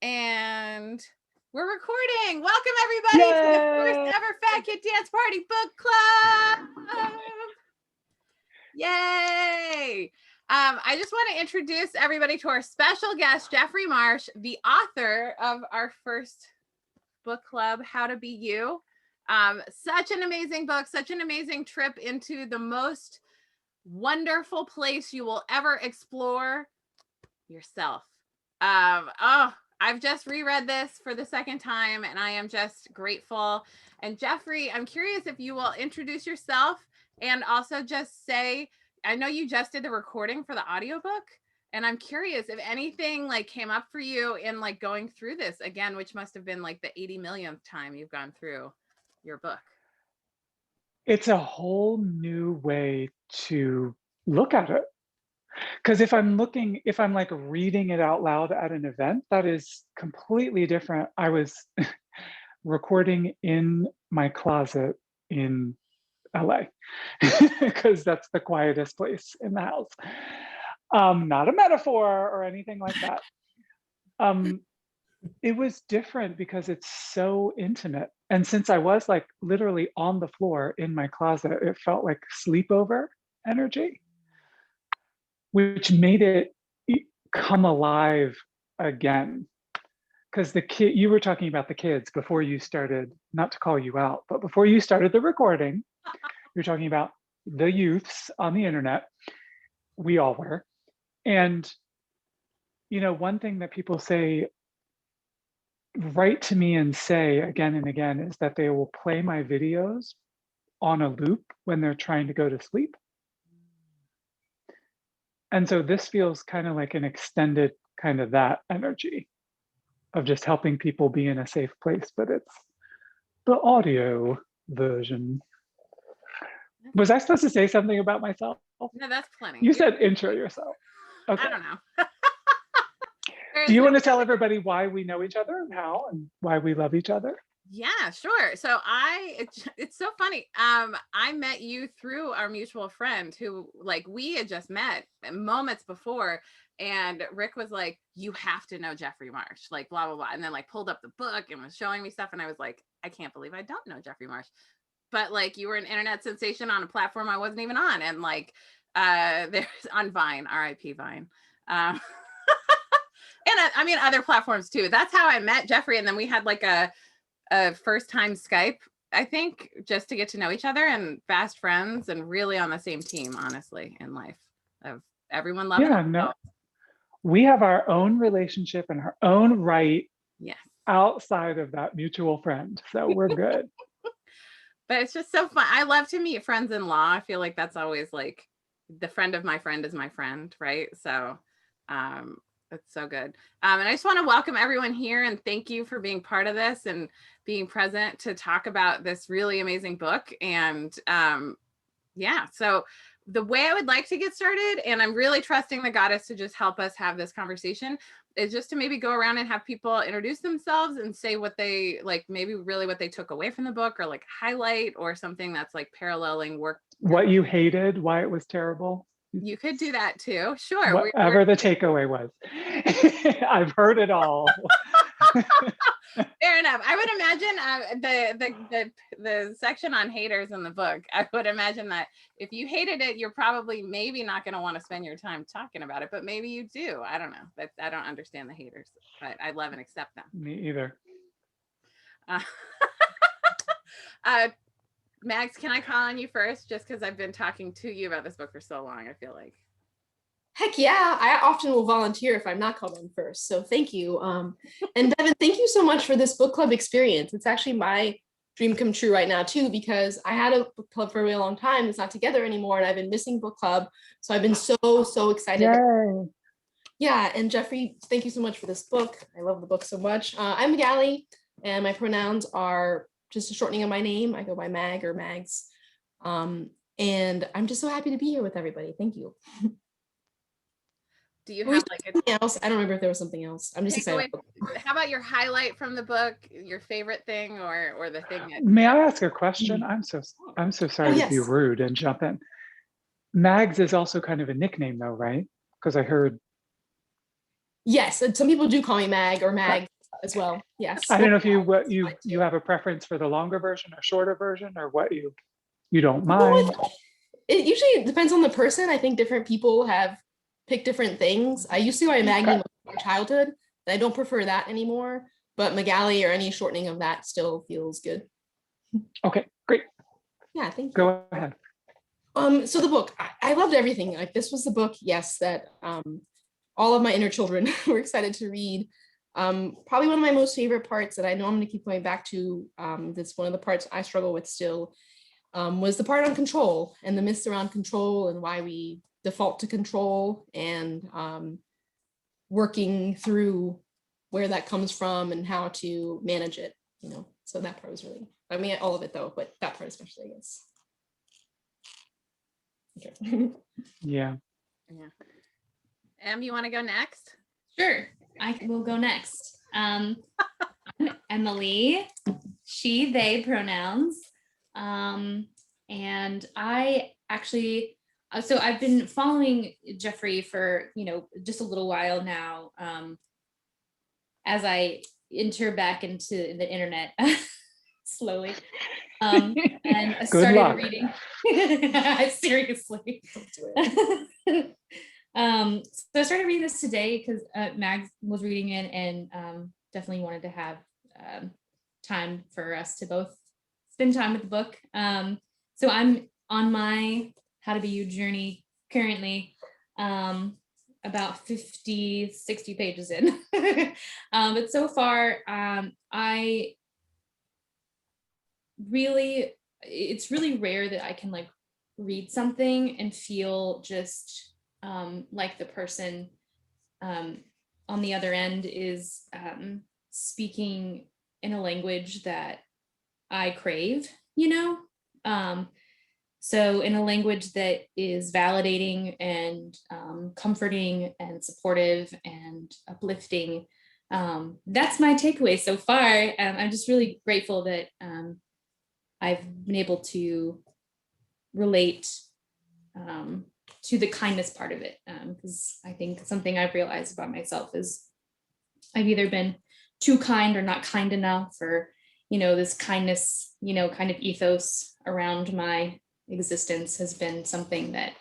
And we're recording. Welcome everybody Yay! to the first ever Fat Kid Dance Party Book Club. Yay! I just want to introduce everybody to our special guest, Jeffrey Marsh, the author of our first book club, How to Be You. Such an amazing book, such an amazing trip into the most wonderful place you will ever explore, yourself. I've just reread this for the second time and I am just grateful. And Jeffrey, I'm curious if you will introduce yourself and also just say, I know you just did the recording for the audiobook, and I'm curious if anything like came up for you in like going through this again, which must have been like the 80 millionth time you've gone through your book. It's a whole new way to look at it. Because if I'm like reading it out loud at an event, that is completely different. I was recording in my closet in LA because that's the quietest place in the house. Not a metaphor or anything like that. It was different because it's so intimate. And since I was like literally on the floor in my closet, it felt like sleepover energy, which made it come alive again. Because you were talking about the kids before you started, not to call you out, but before you started the recording, you're talking about the youths on the internet. We all were. And, you know, one thing that people say, write to me and say again and again, is that they will play my videos on a loop when they're trying to go to sleep. And so this feels kind of like an extended kind of that energy of just helping people be in a safe place, but it's the audio version. Was I supposed to say something about myself? No, that's plenty. You said intro yourself. Okay. I don't know. Do you want to tell everybody why we know each other and how and why we love each other? Yeah, sure. So it's so funny. I met you through our mutual friend who like we had just met moments before, and Rick was like, you have to know Jeffrey Marsh, like blah, blah, blah. And then like pulled up the book and was showing me stuff. And I was like, I can't believe I don't know Jeffrey Marsh. But like you were an internet sensation on a platform I wasn't even on. And like there's on Vine, RIP Vine. And I mean, other platforms too. That's how I met Jeffrey. And then we had like a first time Skype, I think, just to get to know each other, and fast friends and really on the same team, honestly, in life, of everyone loving. Yeah, no, we have our own relationship and our own right. Yes. Outside of that mutual friend. So we're good. But it's just so fun. I love to meet friends-in-law. I feel like that's always like the friend of my friend is my friend, right? So it's so good. And I just want to welcome everyone here and thank you for being part of this and being present to talk about this really amazing book. And yeah, so the way I would like to get started, and I'm really trusting the goddess to just help us have this conversation, is just to maybe go around and have people introduce themselves and say what they like, maybe really what they took away from the book, or like highlight, or something that's like paralleling work. What you hated, why it was terrible. You could do that too. Sure. Whatever the takeaway was. I've heard it all. Fair enough. I would imagine the section on haters in the book, I would imagine that if you hated it, you're probably maybe not going to want to spend your time talking about it, but maybe you do. I don't know. I don't understand the haters, but I love and accept them. Me either. Max, can I call on you first? Just because I've been talking to you about this book for so long, I feel like. Heck yeah, I often will volunteer if I'm not called on first. So thank you. And Bevin, thank you so much for this book club experience. It's actually my dream come true right now too, because I had a book club for a really long time. It's not together anymore and I've been missing book club. So I've been so excited. Yay. Yeah, and Jeffrey, thank you so much for this book. I love the book so much. I'm Gally and my pronouns are just a shortening of my name. I go by Mag or Mags. And I'm just so happy to be here with everybody. Thank you. Do you have like something else? I don't remember if there was something else. I'm just excited. How about your highlight from the book, your favorite thing, or the thing that... May I ask a question? I'm so sorry to be rude and jump in. Mags is also kind of a nickname though, right? Because I heard. Yes, some people do call me Mag or Mag. as well. Yes. I don't know if you have a preference for the longer version or shorter version, or what you don't mind. It usually depends on the person. I think different people have picked different things. I used to write Maggie in my childhood, and I don't prefer that anymore. But Magali or any shortening of that still feels good. Okay, great. Yeah, thank you. Go ahead. So the book, I loved everything. Like, this was the book, yes, that all of my inner children were excited to read. Probably one of my most favorite parts that I know I'm going to keep going back to, that's one of the parts I struggle with still, was the part on control and the myths around control and why we default to control, and working through where that comes from and how to manage it, you know. So that part was really, I mean, all of it though, but that part especially, I guess. Okay. Yeah. Em, you want to go next? Sure, I will go next. I'm Emily, she, they pronouns. And I actually, so I've been following Jeffrey for, just a little while now, as I enter back into the internet slowly. And I started reading. Seriously. So I started reading this today because Mags was reading it, and definitely wanted to have time for us to both spend time with the book. So I'm on my How to Be You journey currently, about 50, 60 pages in. But so far, it's really rare that I can like read something and feel just like the person on the other end is speaking in a language that I crave, so in a language that is validating and comforting and supportive and uplifting. That's my takeaway so far. I'm just really grateful that I've been able to relate to the kindness part of it, because I think something I've realized about myself is I've either been too kind or not kind enough, or this kindness, kind of ethos around my existence has been something that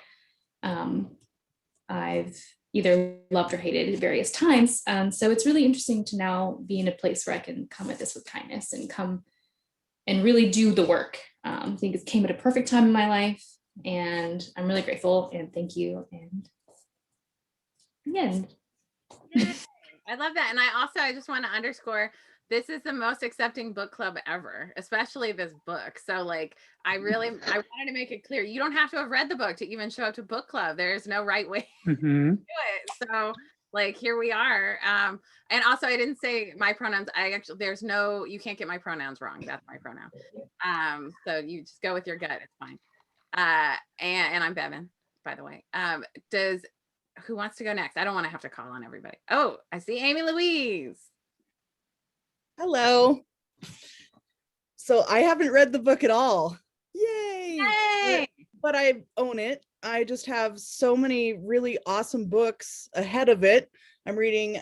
I've either loved or hated at various times. So it's really interesting to now be in a place where I can come at this with kindness and come and really do the work. I think it came at a perfect time in my life, and I'm really grateful, and thank you. And the end. I love that. And I just want to underscore, this is the most accepting book club ever, especially this book. So like, I wanted to make it clear, you don't have to have read the book to even show up to book club. There's no right way to do it. So like, here we are. And also I didn't say my pronouns. You can't get my pronouns wrong. That's my pronoun. So you just go with your gut. It's fine. And I'm Bevin, by the way. Who wants to go next? I don't want to have to call on everybody. Oh, I see Amy Louise. Hello. So I haven't read the book at all. Yay! Yay! But I own it. I just have so many really awesome books ahead of it. I'm reading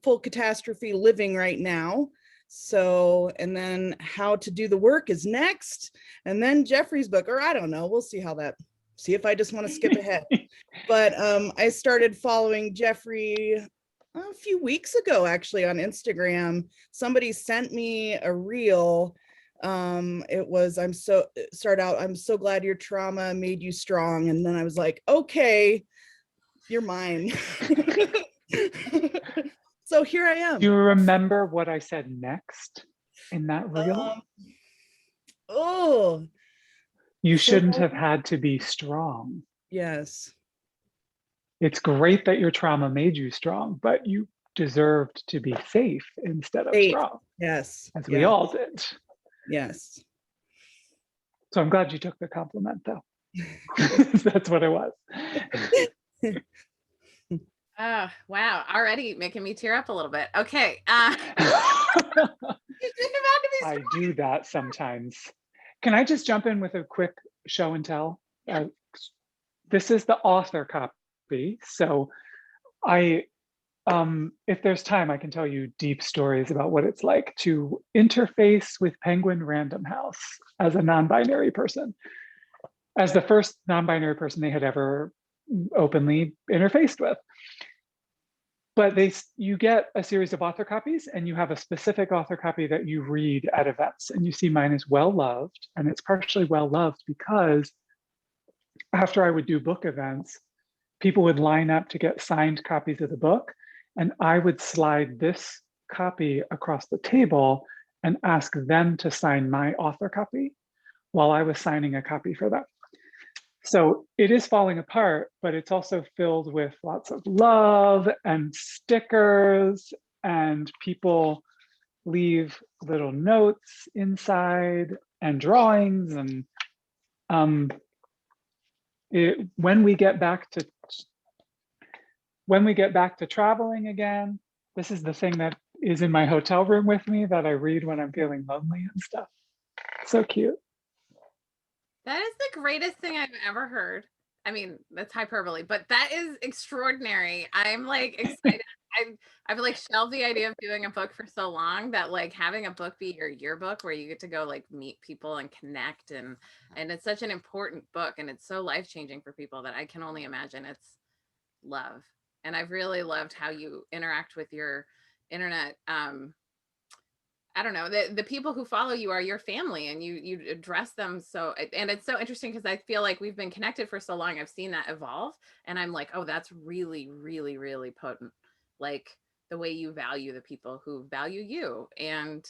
Full Catastrophe Living right now. So, and then How to Do the Work is next. And then Jeffrey's book, or I don't know. We'll see if I just want to skip ahead. But I started following Jeffrey a few weeks ago, actually, on Instagram. Somebody sent me a reel. It was, I'm so glad your trauma made you strong. And then I was like, okay, you're mine. So here I am. Do you remember what I said next in that reel? You shouldn't have had to be strong. Yes. It's great that your trauma made you strong, but you deserved to be safe instead of strong. Yes. As we all did. Yes. So I'm glad you took the compliment, though. That's what it was. Oh, wow. Already making me tear up a little bit. Okay. I do that sometimes. Can I just jump in with a quick show and tell? This is the author copy. So I if there's time, I can tell you deep stories about what it's like to interface with Penguin Random House as a non-binary person, as the first non-binary person they had ever openly interfaced with. But you get a series of author copies, and you have a specific author copy that you read at events. And you see mine is well loved, and it's partially well loved because after I would do book events, people would line up to get signed copies of the book, and I would slide this copy across the table and ask them to sign my author copy while I was signing a copy for them. So it is falling apart, but it's also filled with lots of love and stickers, and people leave little notes inside and drawings. And when we get back to traveling again, this is the thing that is in my hotel room with me that I read when I'm feeling lonely and stuff. So cute. That is the greatest thing I've ever heard. I mean, that's hyperbole, but that is extraordinary. I'm like excited. I've like shelved the idea of doing a book for so long that like having a book be your yearbook where you get to go like meet people and connect, and it's such an important book, and it's so life-changing for people that I can only imagine it's love. And I've really loved how you interact with your internet. I don't know, the people who follow you are your family, and you address them. So, and it's so interesting because I feel like we've been connected for so long. I've seen that evolve, and I'm like, oh, that's really, really, really potent. Like the way you value the people who value you. And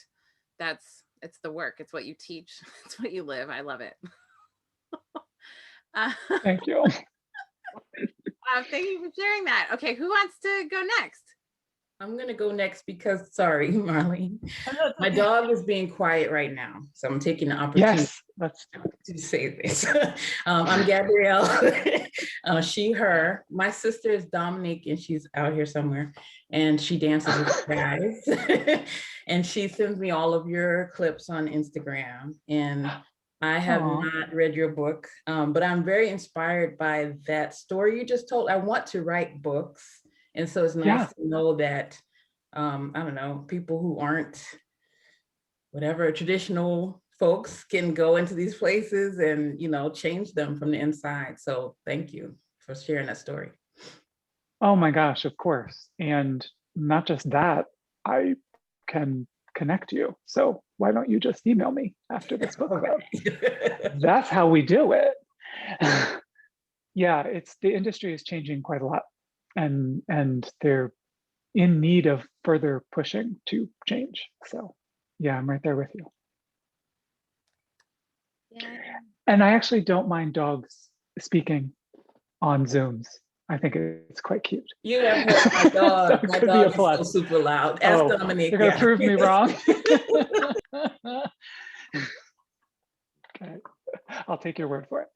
it's the work. It's what you teach. It's what you live. I love it. Thank you. Thank you for sharing that. Okay, who wants to go next? I'm gonna go next because, sorry, Marlene, my dog is being quiet right now, so I'm taking the opportunity to say this. I'm Gabrielle, she, her. My sister is Dominique, and she's out here somewhere, and she dances with guys, and she sends me all of your clips on Instagram, and I have not read your book, but I'm very inspired by that story you just told. I want to write books. And so it's nice to know that, I don't know, people who aren't whatever traditional folks can go into these places and, you know, change them from the inside. So thank you for sharing that story. Oh my gosh, of course. And not just that, I can connect you. So why don't you just email me after this book club? That's how we do it. Yeah, the industry is changing quite a lot. And they're in need of further pushing to change. So yeah, I'm right there with you. Yeah. And I actually don't mind dogs speaking on Zooms. I think it's quite cute. You have heard my dog. So My dog is so super loud. Ask Dominique. You're gonna prove me wrong. Okay, I'll take your word for it.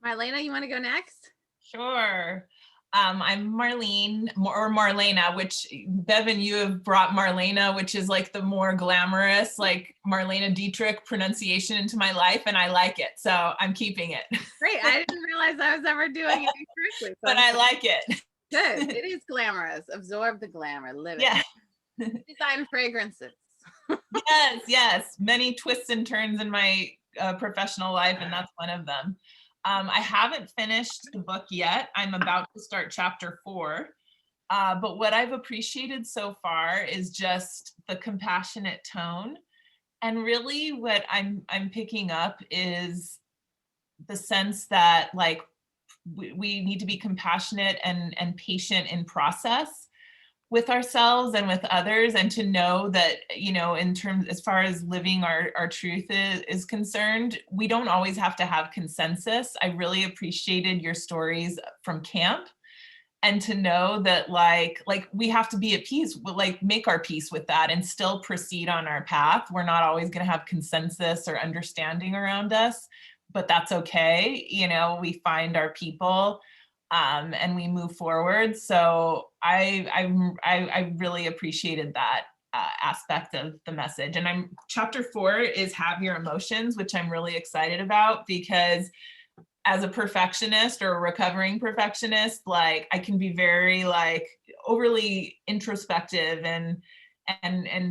Marlena, you want to go next? Sure. I'm Marlene, or Marlena, which Bevin, you have brought Marlena, which is like the more glamorous, like Marlena Dietrich pronunciation into my life, and I like it. So I'm keeping it. Great. I didn't realize I was ever doing it correctly. So but I like it. Good. It is glamorous. Absorb the glamour. Live it. Yeah. Design fragrances. Yes. Many twists and turns in my professional life, and that's one of them. I haven't finished the book yet. I'm about to start chapter 4. But what I've appreciated so far is just the compassionate tone. And really what I'm picking up is the sense that like we need to be compassionate and patient in process with ourselves and with others, and to know that, you know, in terms as far as living our truth is concerned, we don't always have to have consensus. I really appreciated your stories from camp, and to know that like we have to be at peace, like make our peace with that and still proceed on our path. We're not always going to have consensus or understanding around us, but that's okay. You know, we find our people and we move forward. So I really appreciated that aspect of the message. And chapter 4 is Have Your Emotions, which I'm really excited about, because as a perfectionist or a recovering perfectionist, like I can be very like overly introspective and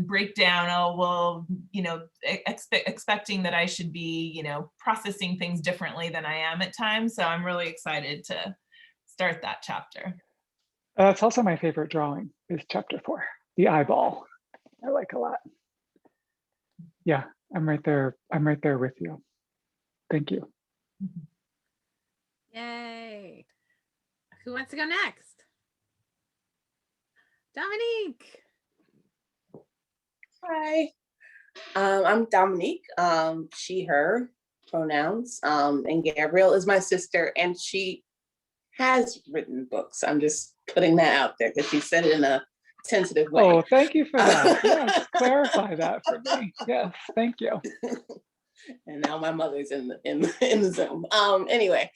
break down, oh, well, you know, expecting that I should be, you know, processing things differently than I am at times. So I'm really excited to start that chapter. That's also my favorite drawing is chapter 4, the eyeball. I like a lot. Yeah, I'm right there. I'm right there with you. Thank you. Yay. Who wants to go next? Dominique. Hi, I'm Dominique, she, her pronouns, and Gabrielle is my sister, and she has written books. I'm just putting that out there because she said it in a sensitive way. Oh, thank you for that. Yes, clarify that for me. Yes, thank you. And now my mother's in the Zoom. Anyway,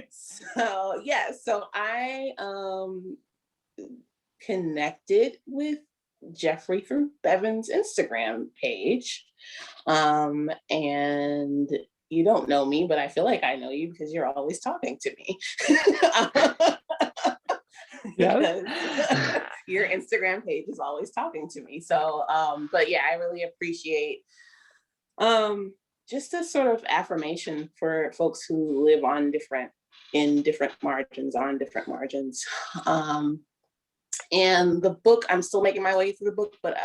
so yeah, so I connected with Jeffrey through Bevin's Instagram page. And you don't know me, but I feel like I know you because you're always talking to me. Yes. Your Instagram page is always talking to me. So, but yeah, I really appreciate just a sort of affirmation for folks who live on different margins. And the book, I'm still making my way through the book, but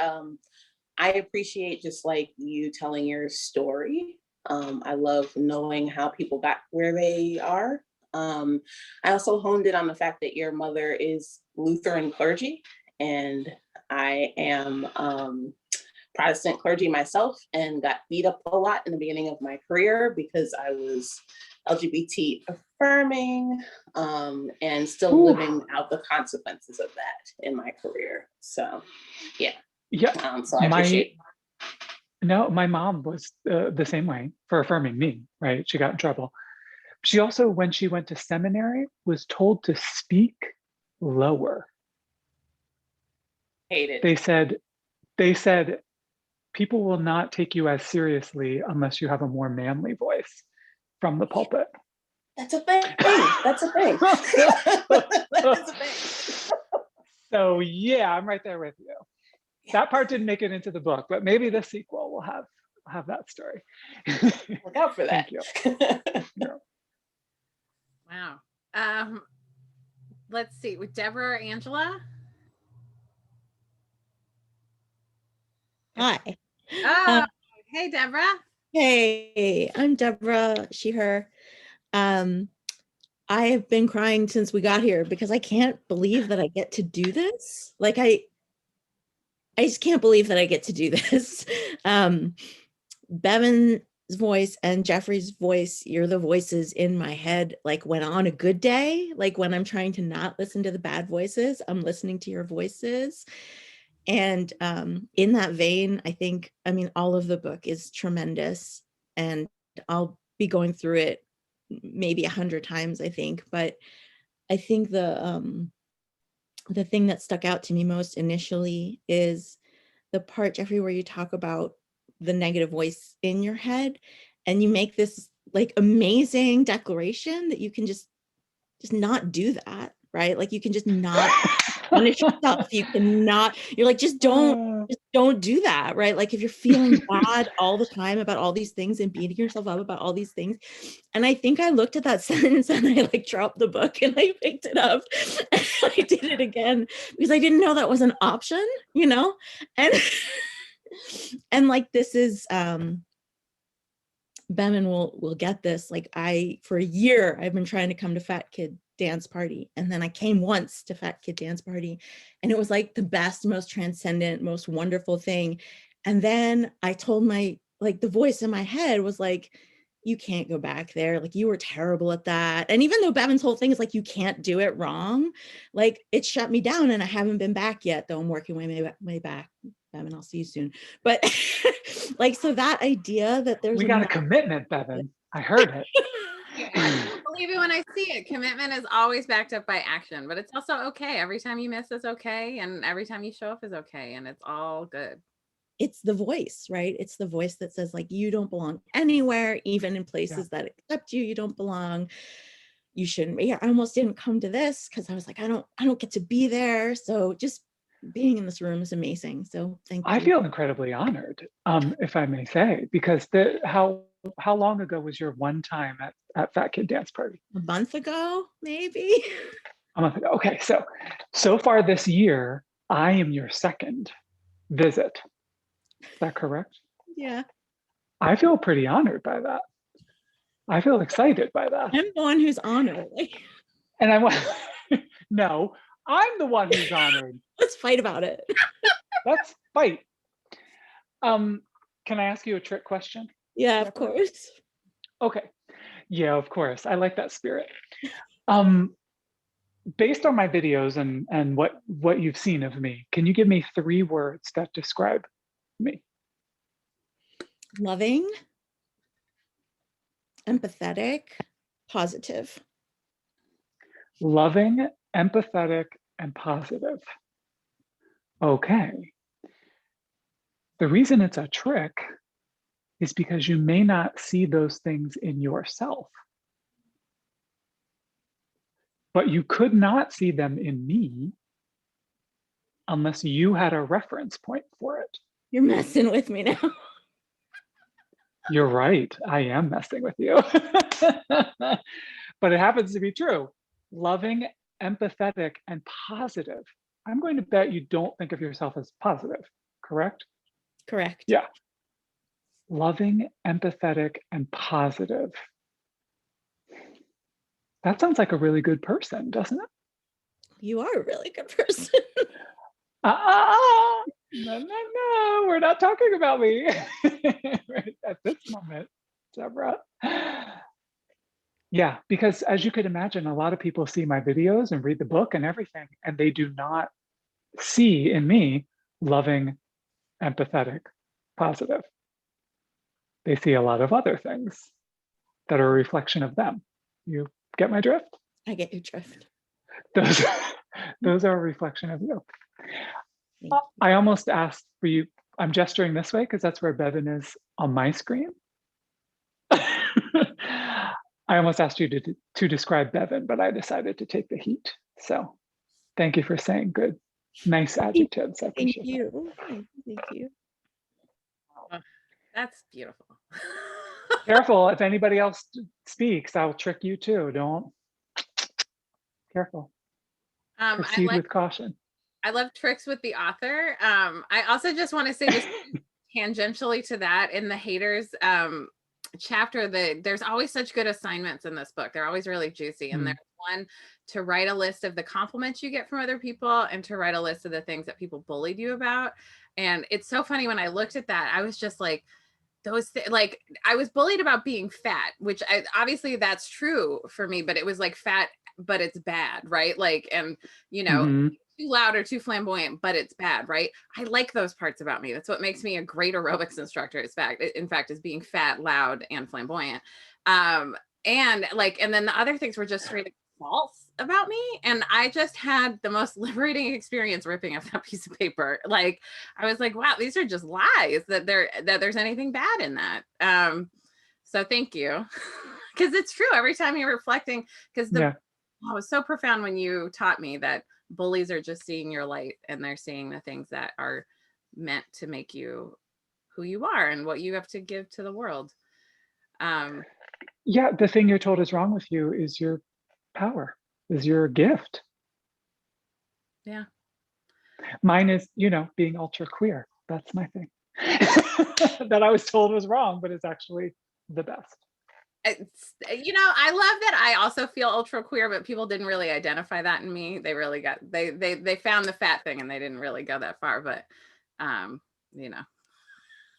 I appreciate just like you telling your story. I love knowing how people got where they are. I also honed in on the fact that your mother is Lutheran clergy, and I am Protestant clergy myself, and got beat up a lot in the beginning of my career because I was LGBT affirming, and still living out the consequences of that in my career. So yeah. Yeah. So I appreciate. No, my mom was the same way for affirming me, right? She got in trouble. She also, when she went to seminary, was told to speak lower. Hate it. They said, people will not take you as seriously unless you have a more manly voice from the pulpit. That's a thing. That's a thing. That is a thing. So yeah, I'm right there with you. That part didn't make it into the book, but maybe the sequel will have that story. Look out for that. Thank you. Yeah. Wow. Let's see, with Deborah or Angela? Hi. Oh, hey, Deborah. Hey, I'm Deborah, she, her. I have been crying since we got here because I can't believe that I get to do this. Like I just can't believe that I get to do this. Bevin's voice and Jeffrey's voice, you're the voices in my head. Like when on a good day, like when I'm trying to not listen to the bad voices, I'm listening to your voices. And in that vein, I mean, all of the book is tremendous, and I'll be going through it maybe 100 times, I think. But I think the thing that stuck out to me most initially is the part, Jeffrey, where you talk about the negative voice in your head, and you make this like amazing declaration that you can just not do that, right? Like you can just not punish yourself. You're like, just don't do that, right? Like if you're feeling bad all the time about all these things and beating yourself up about all these things. And I think I looked at that sentence and I like dropped the book and I picked it up and I did it again because I didn't know that was an option, you know? And and like this is Bevin will get this. Like for a year, I've been trying to come to Fat Kid Dance Party. And then I came once to Fat Kid Dance Party. And it was like the best, most transcendent, most wonderful thing. And then I told the voice in my head was like, you can't go back there. Like you were terrible at that. And even though Bevin's whole thing is like, you can't do it wrong, like it shut me down and I haven't been back yet, though I'm working my way back. Bevin, I'll see you soon. But like, so that idea that there's we got a commitment, Bevin. I heard it. I believe it when I see it. Commitment is always backed up by action, but it's also okay. Every time you miss is okay, and every time you show up is okay, and it's all good. it's the voice, right? It's the voice that says like, you don't belong anywhere, even in places that accept you, you don't belong. You shouldn't be here. I almost didn't come to this because I was like, I don't get to be there. So just being in this room is amazing. So thank you. I feel incredibly honored, if I may say, because how long ago was your one time at Fat Kid Dance Party? A month ago, maybe. A month ago. Okay, so far this year, I am your second visit. Is that correct? Yeah. I feel pretty honored by that. I feel excited by that. I'm the one who's honored. And I want, no, I'm the one who's honored. Let's fight about it. Let's fight. Can I ask you a trick question? Yeah, of course. Okay. Yeah, of course. I like that spirit. Based on my videos and what you've seen of me, can you give me 3 words that describe me? Loving, empathetic, positive. Loving, empathetic, and positive. Okay. The reason it's a trick is because you may not see those things in yourself. But you could not see them in me unless you had a reference point for it. You're messing with me now. You're right. I am messing with you. But it happens to be true. Loving, empathetic, and positive. I'm going to bet you don't think of yourself as positive, correct? Correct. Yeah. Loving, empathetic, and positive. That sounds like a really good person, doesn't it? You are a really good person. No, we're not talking about me right at this moment, Deborah. Yeah, because as you could imagine, a lot of people see my videos and read the book and everything, and they do not see in me loving, empathetic, positive. They see a lot of other things that are a reflection of them. You get my drift? I get your drift. Those are a reflection of you. I almost asked for you, I'm gesturing this way because that's where Bevin is on my screen. I almost asked you to describe Bevin, but I decided to take the heat. So thank you for saying good, nice adjectives. I appreciate Thank you. Thank you. Oh, that's beautiful. Careful, if anybody else speaks, I'll trick you too. Don't. Careful. Proceed with caution. I love tricks with the author. I also just want to say, just tangentially to that, in the haters chapter, there's always such good assignments in this book. They're always really juicy. And there's one to write a list of the compliments you get from other people and to write a list of the things that people bullied you about. And it's so funny, when I looked at that, I was just like, like, I was bullied about being fat, which obviously that's true for me, but it was like fat, but it's bad, right? Like, and you know, too loud or too flamboyant, but it's bad, right? I like those parts about me. That's what makes me a great aerobics instructor. In fact, is being fat, loud, and flamboyant. And like, and then the other things were just straight false about me. And I just had the most liberating experience ripping up that piece of paper. Like, I was like, wow, these are just lies, that there's anything bad in that. So thank you. Because it's true. Every time you're reflecting, because it was so profound when you taught me that bullies are just seeing your light, and they're seeing the things that are meant to make you who you are and what you have to give to the world. Yeah, the thing you're told is wrong with you is your power, is your gift. Yeah. Mine is, you know, being ultra queer. That's my thing. That I was told was wrong, but it's actually the best. It's, you know, I love that I also feel ultra queer, but people didn't really identify that in me. They really got, they found the fat thing and they didn't really go that far, but you know.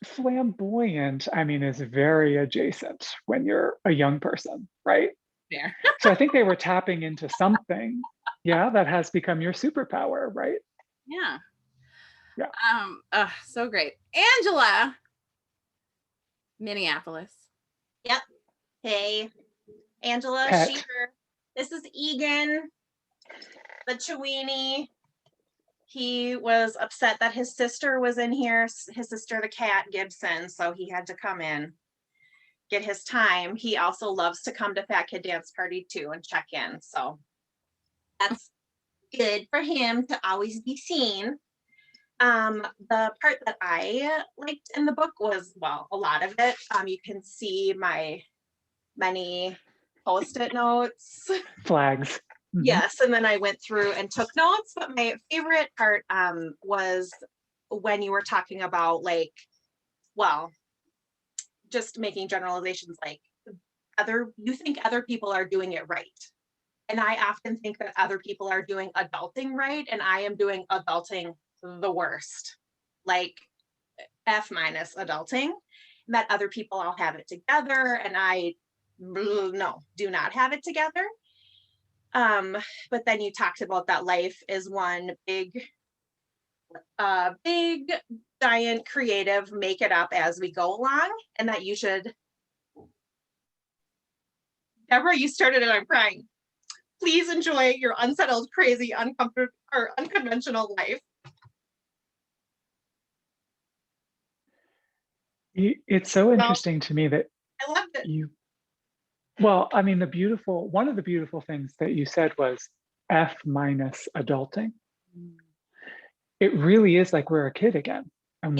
Flamboyant, I mean, is very adjacent when you're a young person, right? Yeah. So I think they were tapping into something, that has become your superpower, right? Yeah. Yeah. So great. Angela, Minneapolis. Yep. Hey, Angela Pet. Sheeper. This is Egan, the Chewini. he was upset that his sister was in here, his sister, the cat Gibson, so he had to come in, get his time. He also loves to come to Fat Kid Dance Party too and check in. So that's good for him to always be seen. The part that I liked in the book was, well, a lot of it. You can see my many Post-it notes. Flags. Mhm. Yes, and then I went through and took notes, but my favorite part was when you were talking about, like, well, just making generalizations, like you think other people are doing it right. And I often think that other people are doing adulting right, and I am doing adulting the worst, like F- adulting, that other people all have it together, and I no, do not have it together. But then you talked about that life is one big giant creative make it up as we go along, and that you should. Deborah, you started it, I'm crying. Please enjoy your unsettled, crazy, uncomfortable, or unconventional life. It's so interesting to me that I loved it. well, I mean, one of the beautiful things that you said was F- adulting. It really is like we're a kid again, and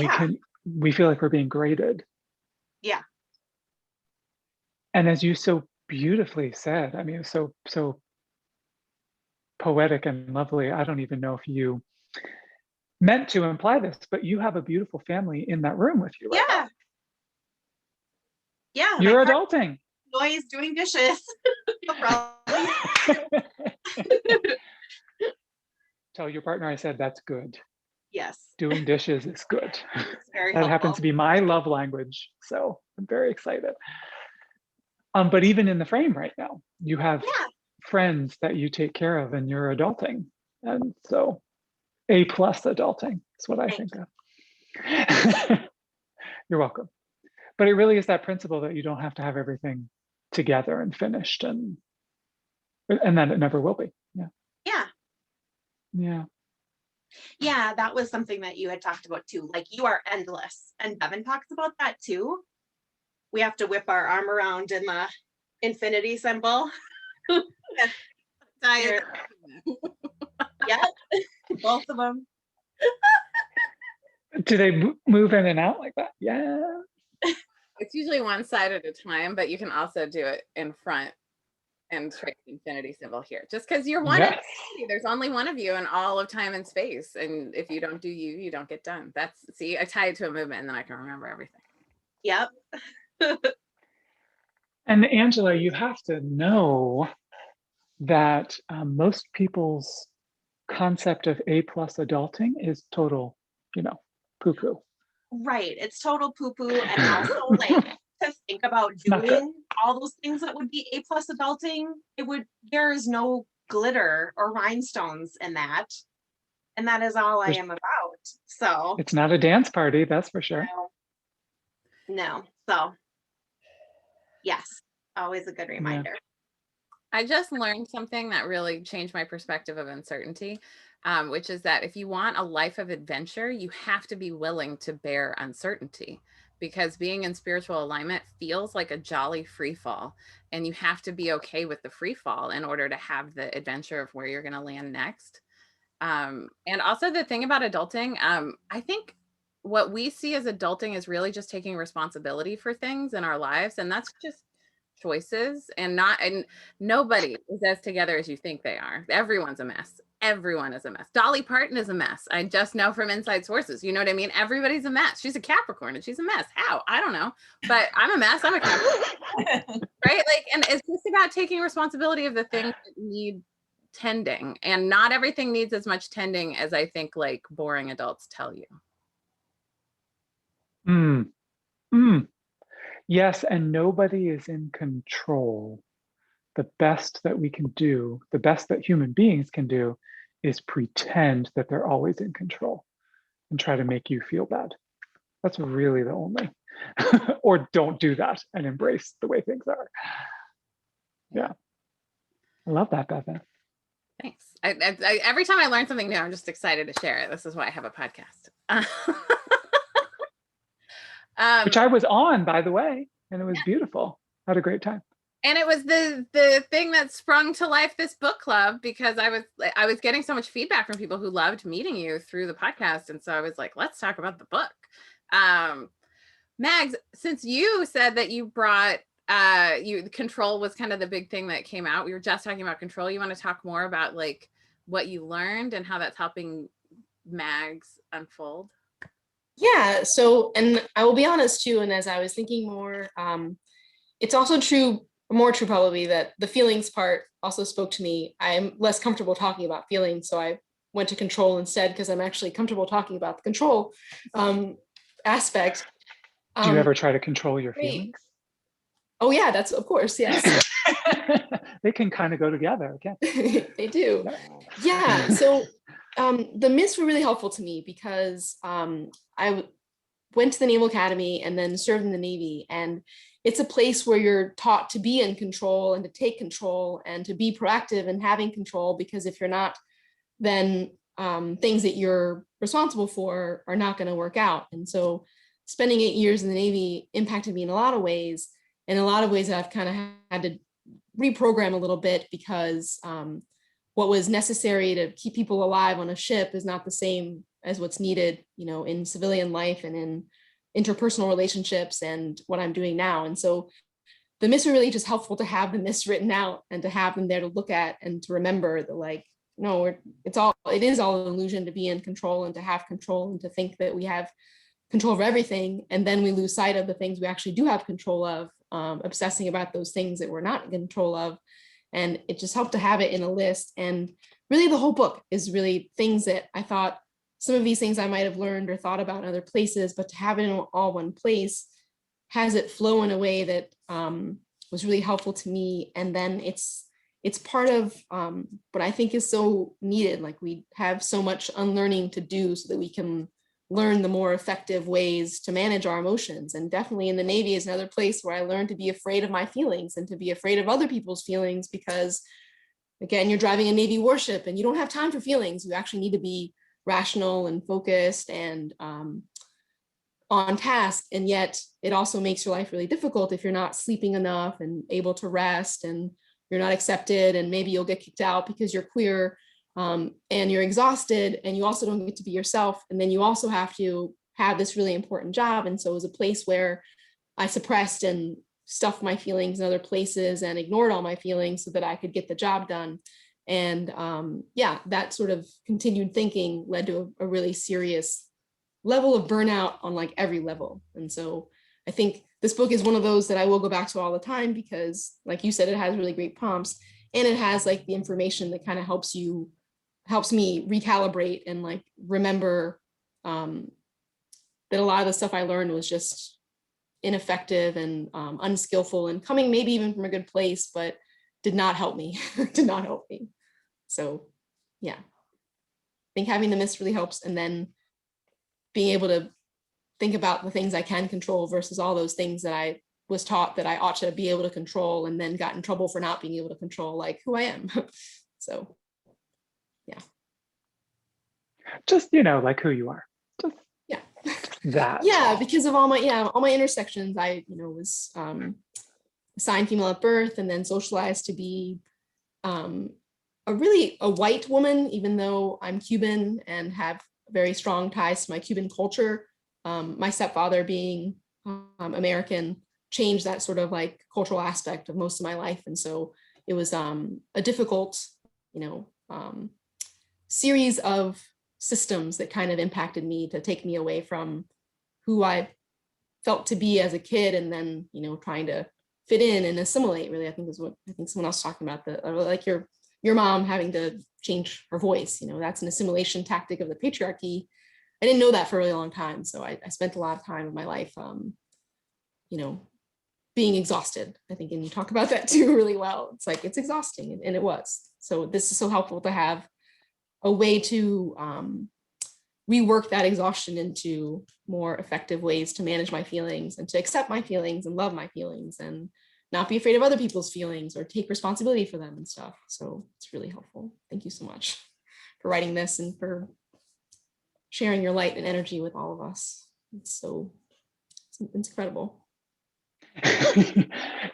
we feel like we're being graded. Yeah. And as you so beautifully said, I mean, so poetic and lovely. I don't even know if you meant to imply this, but you have a beautiful family in that room with you right now. Yeah. You're adulting. Noise doing dishes. Tell your partner I said that's good. Yes. Doing dishes is good. Very that happens to be my love language. So I'm very excited. But even in the frame right now, you have friends that you take care of and you're adulting. And so A+ adulting is what I think of. You're welcome. But it really is that principle that you don't have to have everything together and finished, and that it never will be. Yeah. Yeah. Yeah. Yeah, that was something that you had talked about too. Like, you are endless. And Bevin talks about that too. We have to whip our arm around in the infinity symbol. Tired. Yep. Both of them. Do they move in and out like that? Yeah. It's usually one side at a time, but you can also do it in front and trace the infinity symbol here. Just because you're one, there's only one of you in all of time and space. And if you don't do you don't get done. See, I tie it to a movement and then I can remember everything. Yep. And Angela, you have to know that most people's concept of A+ adulting is total, poo-poo. Right. It's total poo-poo. And also, like, to think about doing all those things that would be A+ adulting, there is no glitter or rhinestones in that. And that is all I am about. So it's not a dance party, that's for sure. No. So yes, always a good reminder. Yeah. I just learned something that really changed my perspective of uncertainty, which is that if you want a life of adventure, you have to be willing to bear uncertainty, because being in spiritual alignment feels like a jolly free fall, and you have to be okay with the free fall in order to have the adventure of where you're going to land next. And also the thing about adulting, I think what we see as adulting is really just taking responsibility for things in our lives, and that's just choices, and nobody is as together as you think they are. Everyone's a mess. Everyone is a mess. Dolly Parton is a mess. I just know from inside sources. You know what I mean? Everybody's a mess. She's a Capricorn and she's a mess. How? I don't know. But I'm a mess. I'm a Capricorn. Right? Like, and it's just about taking responsibility of the things that need tending. And not everything needs as much tending as I think like boring adults tell you. Yes, and nobody is in control. The best that we can do, the best that human beings can do, is pretend that they're always in control and try to make you feel bad. That's really the only. Or don't do that and embrace the way things are. Yeah. I love that, Bevin. Thanks. Every time I learn something new, I'm just excited to share it. This is why I have a podcast. Which I was on, by the way, and it was beautiful. I had a great time. And it was the thing that sprung to life this book club, because I was getting so much feedback from people who loved meeting you through the podcast. And so I was like, let's talk about the book. Mags, since you said that you brought control was kind of the big thing that came out. We were just talking about control. You want to talk more about like what you learned and how that's helping Mags unfold? Yeah, so, and I will be honest too, and as I was thinking more, it's also true, more true probably, that the feelings part also spoke to me. I'm less comfortable talking about feelings, so I went to control instead, because I'm actually comfortable talking about the control aspect. Do you ever try to control your feelings? Oh yeah, that's, of course, yes. They can kind of go together, can't they? They do. Yeah, so the myths were really helpful to me, because I went to the Naval Academy and then served in the Navy, and it's a place where you're taught to be in control and to take control and to be proactive and having control, because if you're not, then things that you're responsible for are not going to work out. And so spending 8 years in the Navy impacted me in a lot of ways. In a lot of ways, I've kind of had to reprogram a little bit, because what was necessary to keep people alive on a ship is not the same as what's needed, you know, in civilian life and in interpersonal relationships and what I'm doing now. And so the myths are really just helpful to have the myths written out and to have them there to look at and to remember that, like, no, it is all an illusion to be in control and to have control and to think that we have control of everything. And then we lose sight of the things we actually do have control of, obsessing about those things that we're not in control of. And it just helped to have it in a list. And really the whole book is really things that I thought, some of these things I might have learned or thought about in other places, but to have it in all one place has it flow in a way that was really helpful to me. And then it's part of what I think is so needed. Like, we have so much unlearning to do so that we can learn the more effective ways to manage our emotions. And definitely in the Navy is another place where I learned to be afraid of my feelings and to be afraid of other people's feelings, because again, you're driving a Navy warship and you don't have time for feelings. You actually need to be rational and focused and on task. And yet it also makes your life really difficult if you're not sleeping enough and able to rest, and you're not accepted, and maybe you'll get kicked out because you're queer, and you're exhausted, and you also don't get to be yourself. And then you also have to have this really important job. And so it was a place where I suppressed and stuffed my feelings in other places and ignored all my feelings so that I could get the job done. And yeah, that sort of continued thinking led to a really serious level of burnout on like every level. And so I think this book is one of those that I will go back to all the time, because like you said, it has really great prompts, and it has like the information that kind of helps me recalibrate and like remember that a lot of the stuff I learned was just ineffective and unskillful and coming maybe even from a good place, but did not help me, did not help me. So yeah, I think having the myths really helps. And then being able to think about the things I can control versus all those things that I was taught that I ought to be able to control, and then got in trouble for not being able to control, like who I am. So yeah. Just, you know, like who you are. Just yeah. That. Yeah, because of all my intersections, I, you know, was assigned female at birth and then socialized to be a white woman, even though I'm Cuban and have very strong ties to my Cuban culture. My stepfather being American changed that sort of like cultural aspect of most of my life. And so it was a difficult, you know, series of systems that kind of impacted me to take me away from who I felt to be as a kid, and then, you know, trying to fit in and assimilate, really, I think is what I think someone else talking about, like your mom having to change her voice, you know, that's an assimilation tactic of the patriarchy. I didn't know that for a really long time. So I spent a lot of time in my life, you know, being exhausted, I think, and you talk about that too really well. It's like, it's exhausting, and it was. So this is so helpful to have a way to rework that exhaustion into more effective ways to manage my feelings and to accept my feelings and love my feelings and not be afraid of other people's feelings or take responsibility for them and stuff. So it's really helpful. Thank you so much for writing this and for sharing your light and energy with all of us. It's incredible.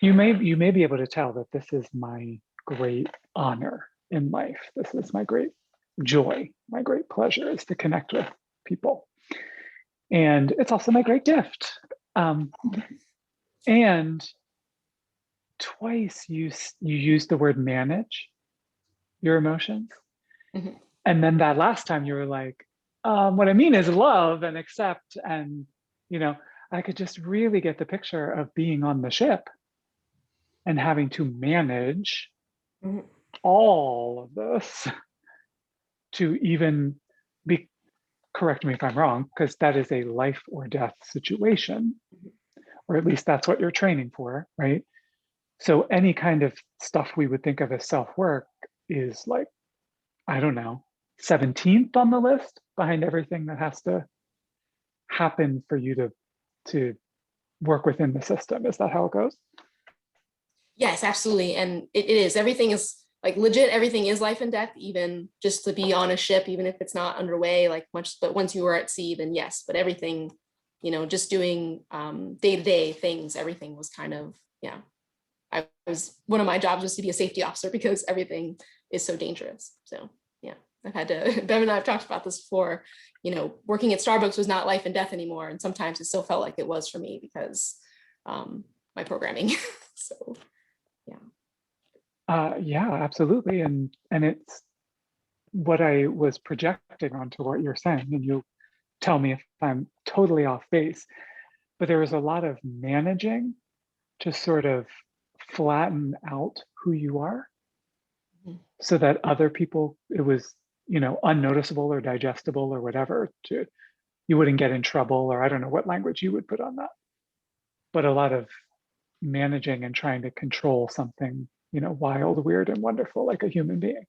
You may be able to tell that this is my great honor in life. This is my great joy, my great pleasure is to connect with people. And it's also my great gift. And twice you used the word manage your emotions. Mm-hmm. And then that last time you were like, what I mean is love and accept. And, I could just really get the picture of being on the ship and having to manage Mm-hmm. all of this to even be, correct me if I'm wrong, because that is a life or death situation, or at least that's what you're training for, right? So any kind of stuff we would think of as self-work is like, I don't know, 17th on the list behind everything that has to happen for you to work within the system. Is that how it goes? Yes, absolutely. And it is, everything is like legit, everything is life and death, even just to be on a ship, even if it's not underway, like much, but once you were at sea, then yes, but everything, just doing day-to-day things, everything was kind of, one of my jobs was to be a safety officer because everything is so dangerous. So yeah, I've had to, Bevin and I have talked about this before, working at Starbucks was not life and death anymore. And sometimes it still felt like it was for me because my programming. So yeah, absolutely. And it's what I was projecting onto what you're saying, and you'll tell me if I'm totally off base, but there was a lot of managing to sort of flatten out who you are so that other people, it was, unnoticeable or digestible or whatever, you wouldn't get in trouble, or I don't know what language you would put on that, but a lot of managing and trying to control something, wild, weird, and wonderful, like a human being,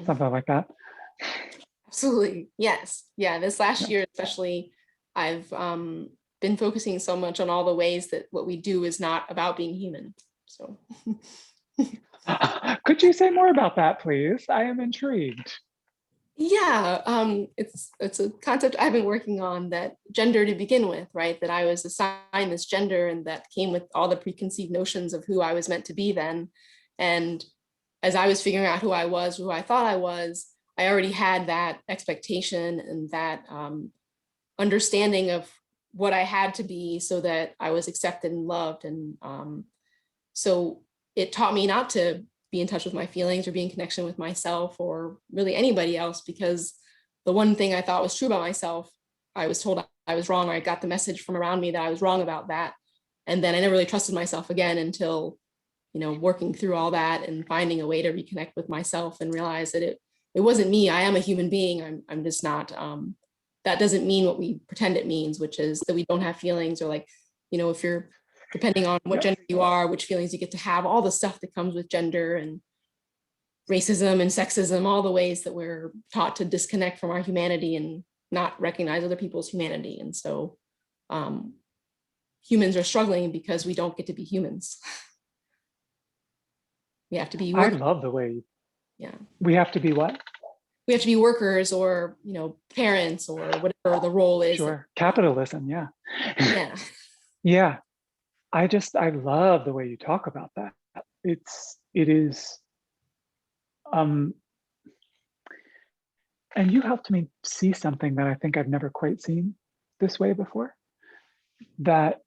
something like that. Absolutely. Yes. Yeah. This last year, especially, I've been focusing so much on all the ways that what we do is not about being human. So could you say more about that, please? I am intrigued. Yeah, it's a concept I've been working on, that gender to begin with, right? That I was assigned this gender and that came with all the preconceived notions of who I was meant to be then. And as I was figuring out who I was, who I thought I was, I already had that expectation and that understanding of what I had to be so that I was accepted and loved. And so it taught me not to be in touch with my feelings or be in connection with myself or really anybody else, because the one thing I thought was true about myself, I was told I was wrong, or I got the message from around me that I was wrong about that. And then I never really trusted myself again until, working through all that and finding a way to reconnect with myself and realize that it wasn't me. I am a human being. I'm just not, that doesn't mean what we pretend it means, which is that we don't have feelings, or like, if you're, depending on what gender you are, which feelings you get to have, all the stuff that comes with gender and racism and sexism, all the ways that we're taught to disconnect from our humanity and not recognize other people's humanity. And so humans are struggling because we don't get to be humans. We have to be workers. I love the way. Yeah. We have to be what? We have to be workers, or, parents, or whatever the role is. Sure. Capitalism. Yeah. Yeah. Yeah. I love the way you talk about that. It is, and you helped me see something that I think I've never quite seen this way before, that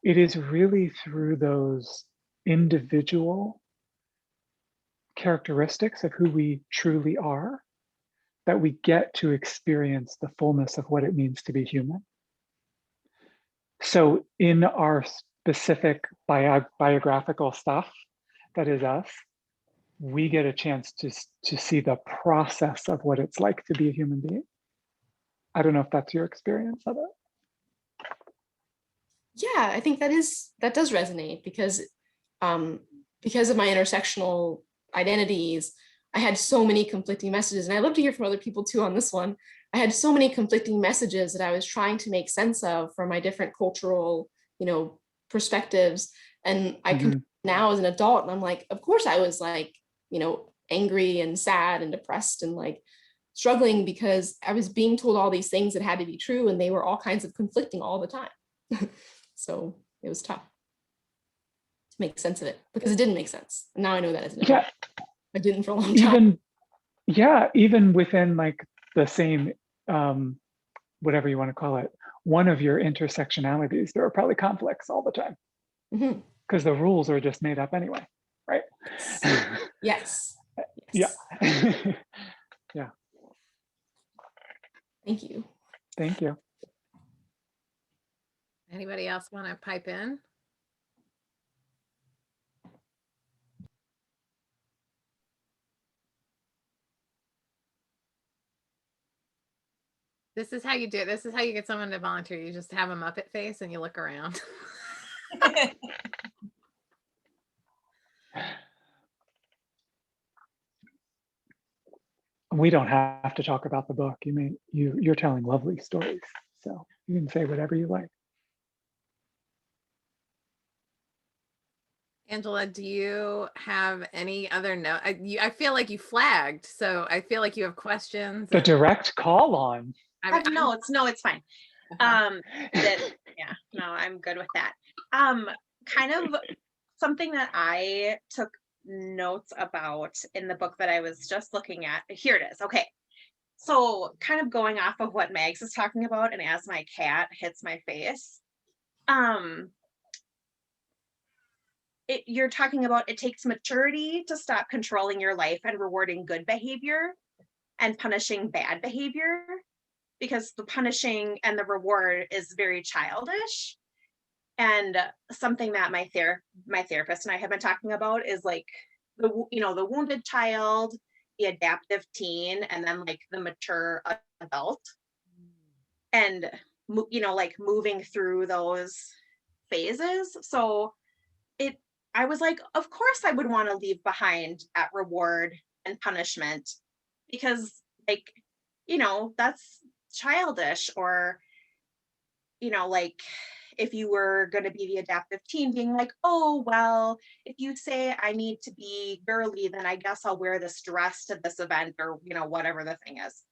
it is really through those individual characteristics of who we truly are that we get to experience the fullness of what it means to be human. So in our specific biographical stuff that is us, we get a chance to see the process of what it's like to be a human being. I don't know if that's your experience of it. Yeah, I think that does resonate, because of my intersectional identities, I had so many conflicting messages, and I love to hear from other people too on this one. I had so many conflicting messages that I was trying to make sense of from my different cultural, perspectives. And I can now as an adult, and I'm like, of course I was like, you know, angry and sad and depressed and like struggling because I was being told all these things that had to be true, and they were all kinds of conflicting all the time. So it was tough to make sense of it because it didn't make sense. And now I know that as an adult. I didn't for a long time. Even within like the same, whatever you want to call it, one of your intersectionalities, there are probably conflicts all the time because the rules are just made up anyway, right? Yes. Yeah. Yeah. Thank you. Thank you. Anybody else want to pipe in? This is how you do it. This is how you get someone to volunteer. You just have a Muppet face and you look around. We don't have to talk about the book. You're telling lovely stories, so you can say whatever you like. Angela, do you have any other note? I feel like you flagged, so I feel like you have questions. The direct call on. No, it's fine. Yeah, no, I'm good with that. Kind of something that I took notes about in the book that I was just looking at. Here it is. Okay. So kind of going off of what Mags is talking about, and as my cat hits my face, you're talking about it takes maturity to stop controlling your life and rewarding good behavior and punishing bad behavior, because the punishing and the reward is very childish. And something that my therapist and I have been talking about is like the wounded child, the adaptive teen, and then like the mature adult, and like moving through those phases. So I was like, of course I would want to leave behind that reward and punishment, because like, that's childish. Or, like if you were going to be the adaptive teen, being like, oh, well, if you say I need to be girly, then I guess I'll wear this dress to this event, or, whatever the thing is,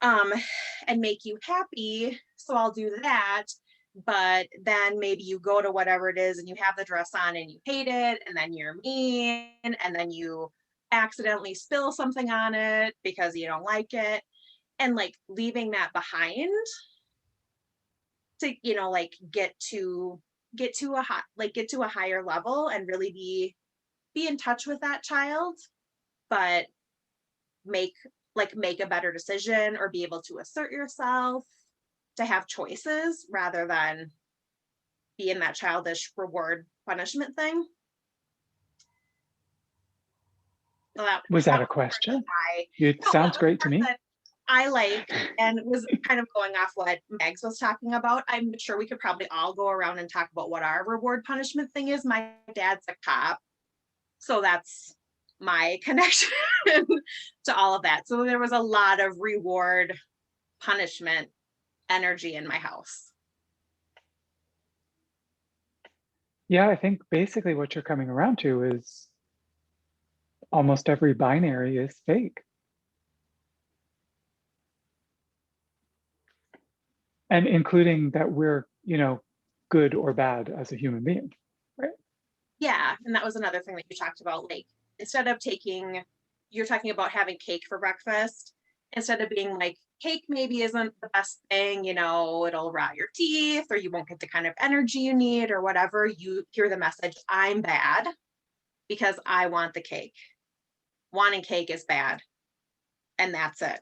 and make you happy. So I'll do that. But then maybe you go to whatever it is and you have the dress on and you hate it, and then you're mean, and then you accidentally spill something on it because you don't like it, and like leaving that behind to like get to a higher level and really be in touch with that child, but make a better decision, or be able to assert yourself, to have choices rather than be in that childish reward punishment thing. So was that a question? It sounds great to me. I like, and was kind of going off what Megs was talking about. I'm sure we could probably all go around and talk about what our reward punishment thing is. My dad's a cop, so that's my connection to all of that. So there was a lot of reward punishment energy in my house. Yeah, I think basically what you're coming around to is almost every binary is fake. And including that we're, good or bad as a human being, right? Yeah, and that was another thing that you talked about. Like, instead of you're talking about having cake for breakfast, instead of being like, cake maybe isn't the best thing, it'll rot your teeth, or you won't get the kind of energy you need, or whatever, you hear the message, I'm bad because I want the cake. Wanting cake is bad. And that's it.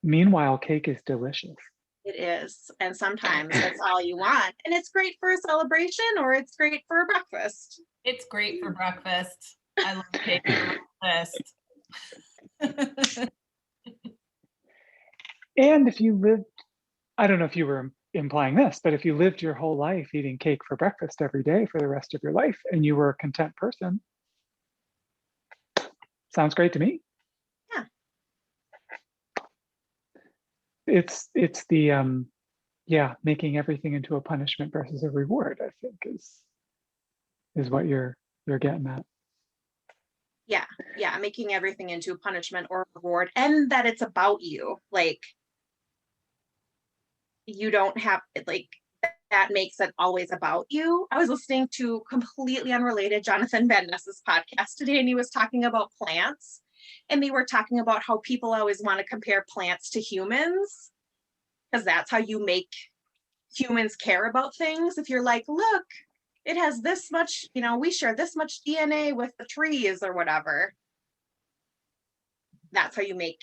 Meanwhile, cake is delicious. It is. And sometimes that's all you want. And it's great for a celebration, or it's great for a breakfast. It's great for breakfast. I love cake for breakfast. And if you lived, I don't know if you were implying this, but if you lived your whole life eating cake for breakfast every day for the rest of your life, and you were a content person, sounds great to me. Yeah. It's the yeah, making everything into a punishment versus a reward, I think is what you're getting at. Yeah, yeah, making everything into a punishment or a reward, and that it's about you. Like, you don't have, like, that makes it always about you. I was listening to completely unrelated Jonathan Van Ness's podcast today, and he was talking about plants, and they were talking about how people always want to compare plants to humans, because that's how you make humans care about things. If you're like, look, it has this much, you know, we share this much DNA with the trees or whatever. That's how you make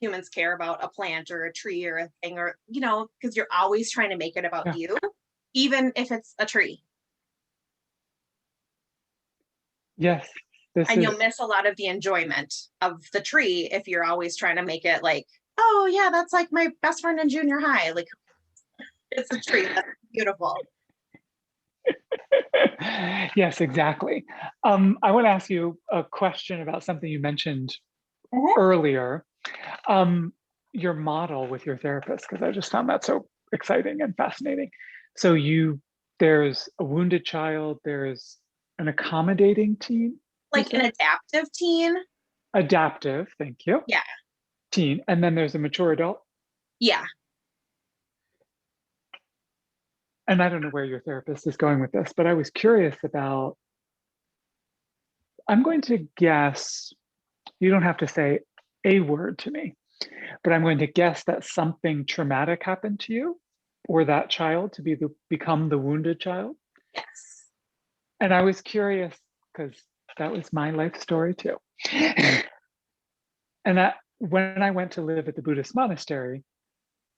humans care about a plant or a tree or a thing, or, you know, because you're always trying to make it about you, even if it's a tree. Yes. And you'll miss a lot of the enjoyment of the tree if you're always trying to make it like, oh yeah, that's like my best friend in junior high. Like, it's a tree. That's beautiful. Yes, exactly. I want to ask you a question about something you mentioned earlier. Your model with your therapist, because I just found that so exciting and fascinating. So there's a wounded child, there's an accommodating teen. Like an adaptive teen. Adaptive, thank you. Yeah. Teen, and then there's a mature adult. Yeah. And I don't know where your therapist is going with this, but I was curious about, I'm going to guess, you don't have to say a word to me, but I'm going to guess that something traumatic happened to you or that child to become the wounded child. Yes. And I was curious because that was my life story too. And when I went to live at the Buddhist monastery,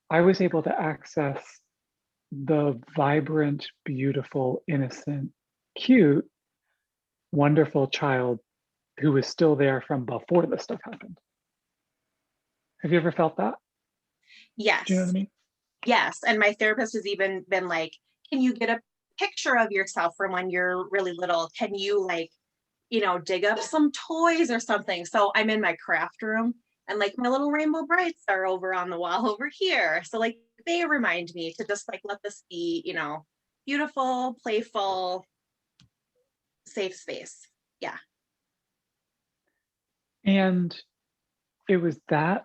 I was able to access the vibrant, beautiful, innocent, cute, wonderful child who was still there from before this stuff happened. Have you ever felt that? Yes. Do you know what I mean? Yes. And my therapist has even been like, can you get a picture of yourself from when you're really little? Can you, like, you know, dig up some toys or something? So I'm in my craft room, and like my little rainbow brights are over on the wall over here. So like they remind me to just like let this be, you know, beautiful, playful, safe space. Yeah. And it was that,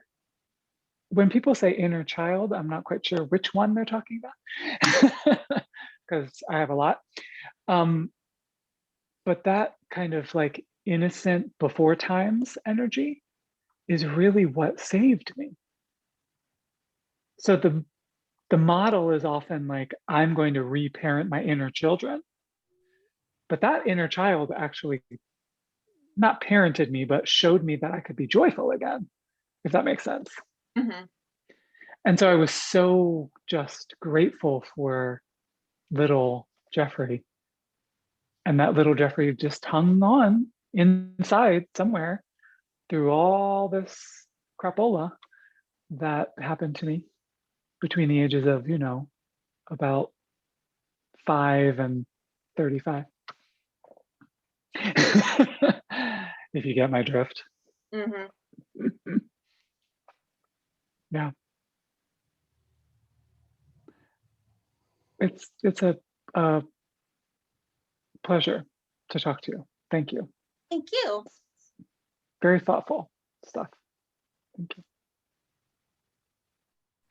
when people say inner child, I'm not quite sure which one they're talking about because I have a lot. But that kind of like innocent before times energy is really what saved me. So the model is often like, I'm going to reparent my inner children. But that inner child actually not parented me, but showed me that I could be joyful again, if that makes sense. Mm-hmm. And so I was so just grateful for little Jeffrey. And that little Jeffrey just hung on inside somewhere through all this crapola that happened to me between the ages of, you know, about 5 and 35. If you get my drift. Mm-hmm. Yeah. It's a pleasure to talk to you. Thank you. Thank you. Very thoughtful stuff. Thank you.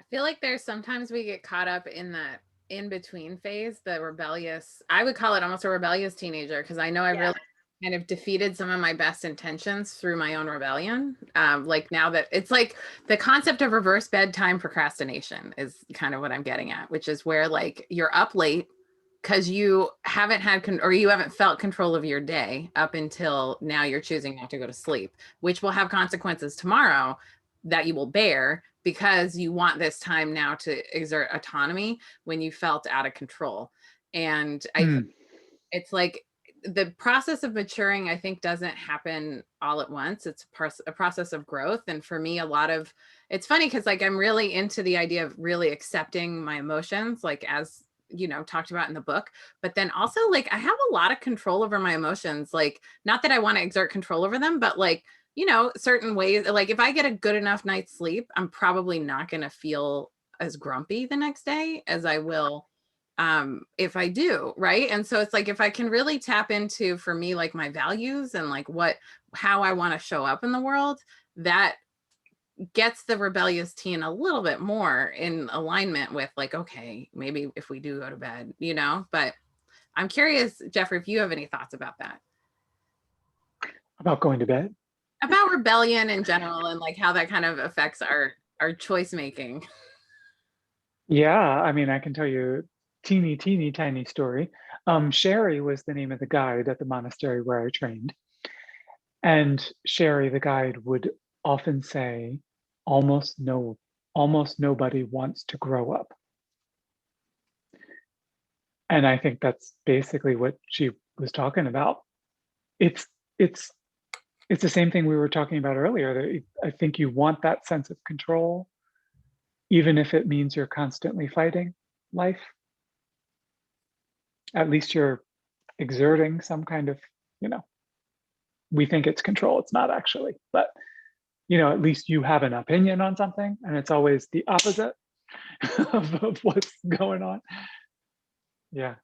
I feel like there's sometimes we get caught up in that in between phase, the rebellious, I would call it almost a rebellious teenager, because I know I really kind of defeated some of my best intentions through my own rebellion. Like now that it's like the concept of reverse bedtime procrastination is kind of what I'm getting at, which is where like you're up late because you haven't had or you haven't felt control of your day up until now. You're choosing not to go to sleep, which will have consequences tomorrow that you will bear because you want this time now to exert autonomy when you felt out of control. And it's like the process of maturing, I think, doesn't happen all at once. It's a process of growth. And for me, it's funny because like I'm really into the idea of really accepting my emotions, like as you know, talked about in the book, but then also like I have a lot of control over my emotions. Like, not that I want to exert control over them, but like, you know, certain ways, like if I get a good enough night's sleep, I'm probably not going to feel as grumpy the next day as I will if I do, right? And so it's like, if I can really tap into, for me, like my values and like how I want to show up in the world, that gets the rebellious teen a little bit more in alignment with like, okay, maybe if we do go to bed, you know. But I'm curious, Jeffrey, if you have any thoughts about that. About going to bed? About rebellion in general, and like how that kind of affects our choice making. Yeah, I mean, I can tell you a teeny tiny story. Sherry was the name of the guide at the monastery where I trained. And Sherry, the guide, would often say, almost nobody wants to grow up. And I think that's basically what she was talking about. It's the same thing we were talking about earlier. That I think you want that sense of control, even if it means you're constantly fighting life. At least you're exerting some kind of, we think it's control, it's not actually, but at least you have an opinion on something, and it's always the opposite of what's going on. Yeah.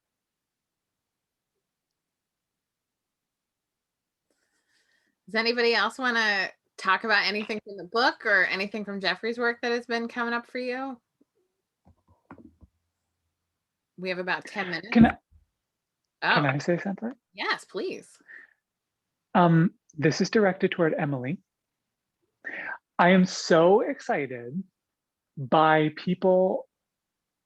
Does anybody else want to talk about anything from the book or anything from Jeffrey's work that has been coming up for you? We have about 10 minutes. Can I say something? Yes, please. This is directed toward Emily. I am so excited by people.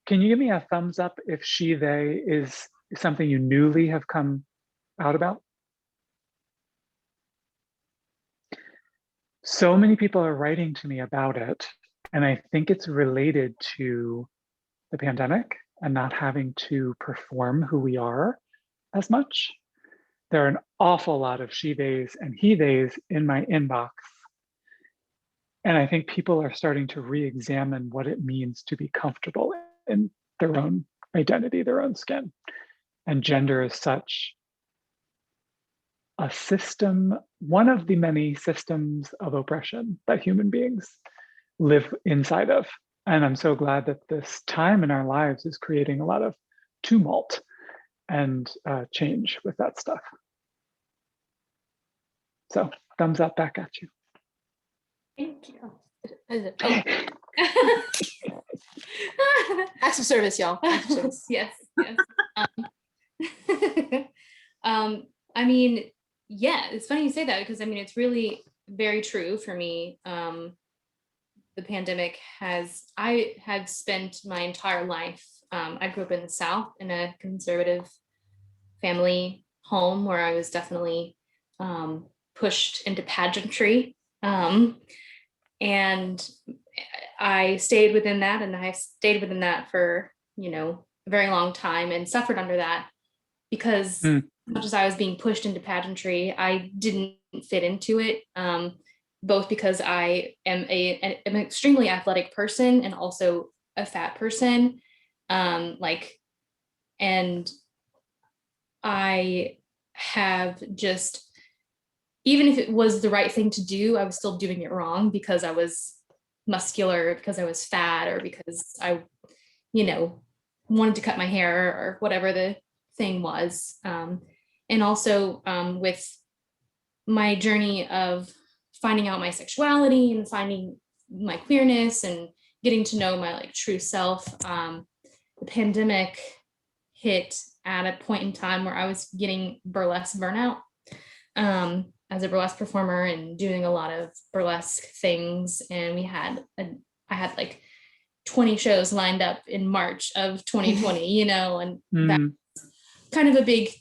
Can you give me a thumbs up if she, they is something you newly have come out about? So many people are writing to me about it, and I think it's related to the pandemic and not having to perform who we are as much. There are an awful lot of she, theys and he, theys in my inbox. And I think people are starting to re-examine what it means to be comfortable in their own identity, their own skin. And gender is such a system, one of the many systems of oppression that human beings live inside of. And I'm so glad that this time in our lives is creating a lot of tumult and change with that stuff. So thumbs up back at you. Thank you. Acts of service, y'all. Acts of service. Yes. I mean, yeah, it's funny you say that, because I mean, it's really very true for me. The pandemic I had spent my entire life, I grew up in the South in a conservative family home where I was definitely pushed into pageantry. And I stayed within that, and I stayed within that for, a very long time, and suffered under that, because as much as I was being pushed into pageantry, I didn't fit into it. Both because I am an extremely athletic person and also a fat person. And I have just, even if it was the right thing to do, I was still doing it wrong because I was muscular, because I was fat, or because I, wanted to cut my hair, or whatever the thing was. And also with my journey of finding out my sexuality and finding my queerness and getting to know my true self, the pandemic hit at a point in time where I was getting burlesque burnout as a burlesque performer and doing a lot of burlesque things. And I had like 20 shows lined up in March of 2020, and that's kind of a big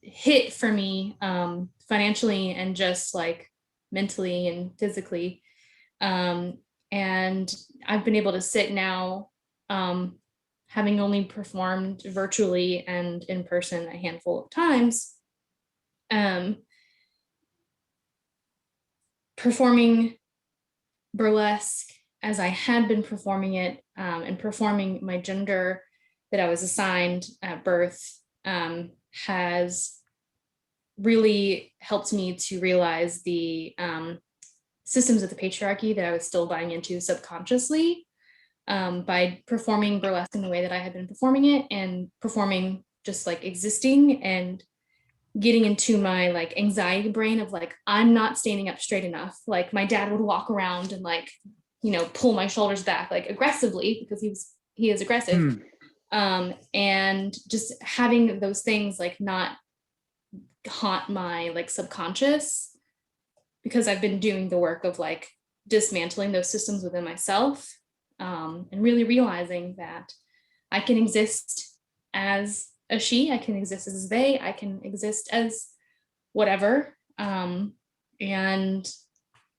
hit for me, financially and just like mentally and physically. And I've been able to sit now, having only performed virtually and in person a handful of times, performing burlesque as I had been performing it, and performing my gender that I was assigned at birth, has really helped me to realize the systems of the patriarchy that I was still buying into subconsciously. by performing burlesque in the way that I had been performing it, and performing just like existing and getting into my like anxiety brain of like, I'm not standing up straight enough. Like my dad would walk around and like, you know, pull my shoulders back like aggressively because he is aggressive. And just having those things like not haunt my like subconscious, because I've been doing the work of like dismantling those systems within myself, and really realizing that I can exist as a she, I can exist as they, I can exist as whatever. And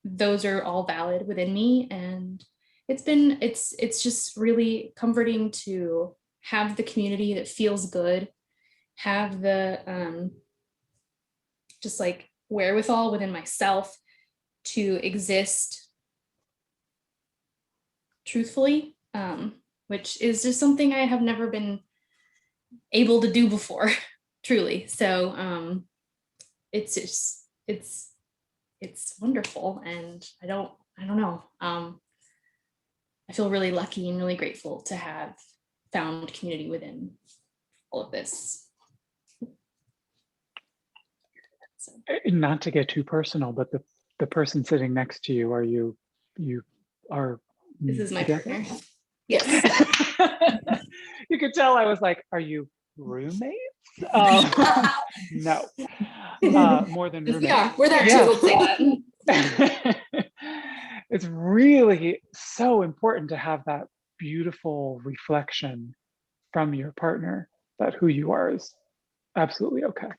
those are all valid within me. And it's just really comforting to have the community that feels good, have the just like wherewithal within myself to exist truthfully, which is just something I have never been able to do before, truly. So it's just it's wonderful, and I don't know. I feel really lucky and really grateful to have found community within all of this. So. Not to get too personal, but the person sitting next to you, are you are this is my together? partner. Yes. You could tell I was like, are you roommates? No, more than roommates. Yeah, we're there Yeah. too. We'll say that. It's really so important to have that beautiful reflection from your partner that who you are is absolutely okay.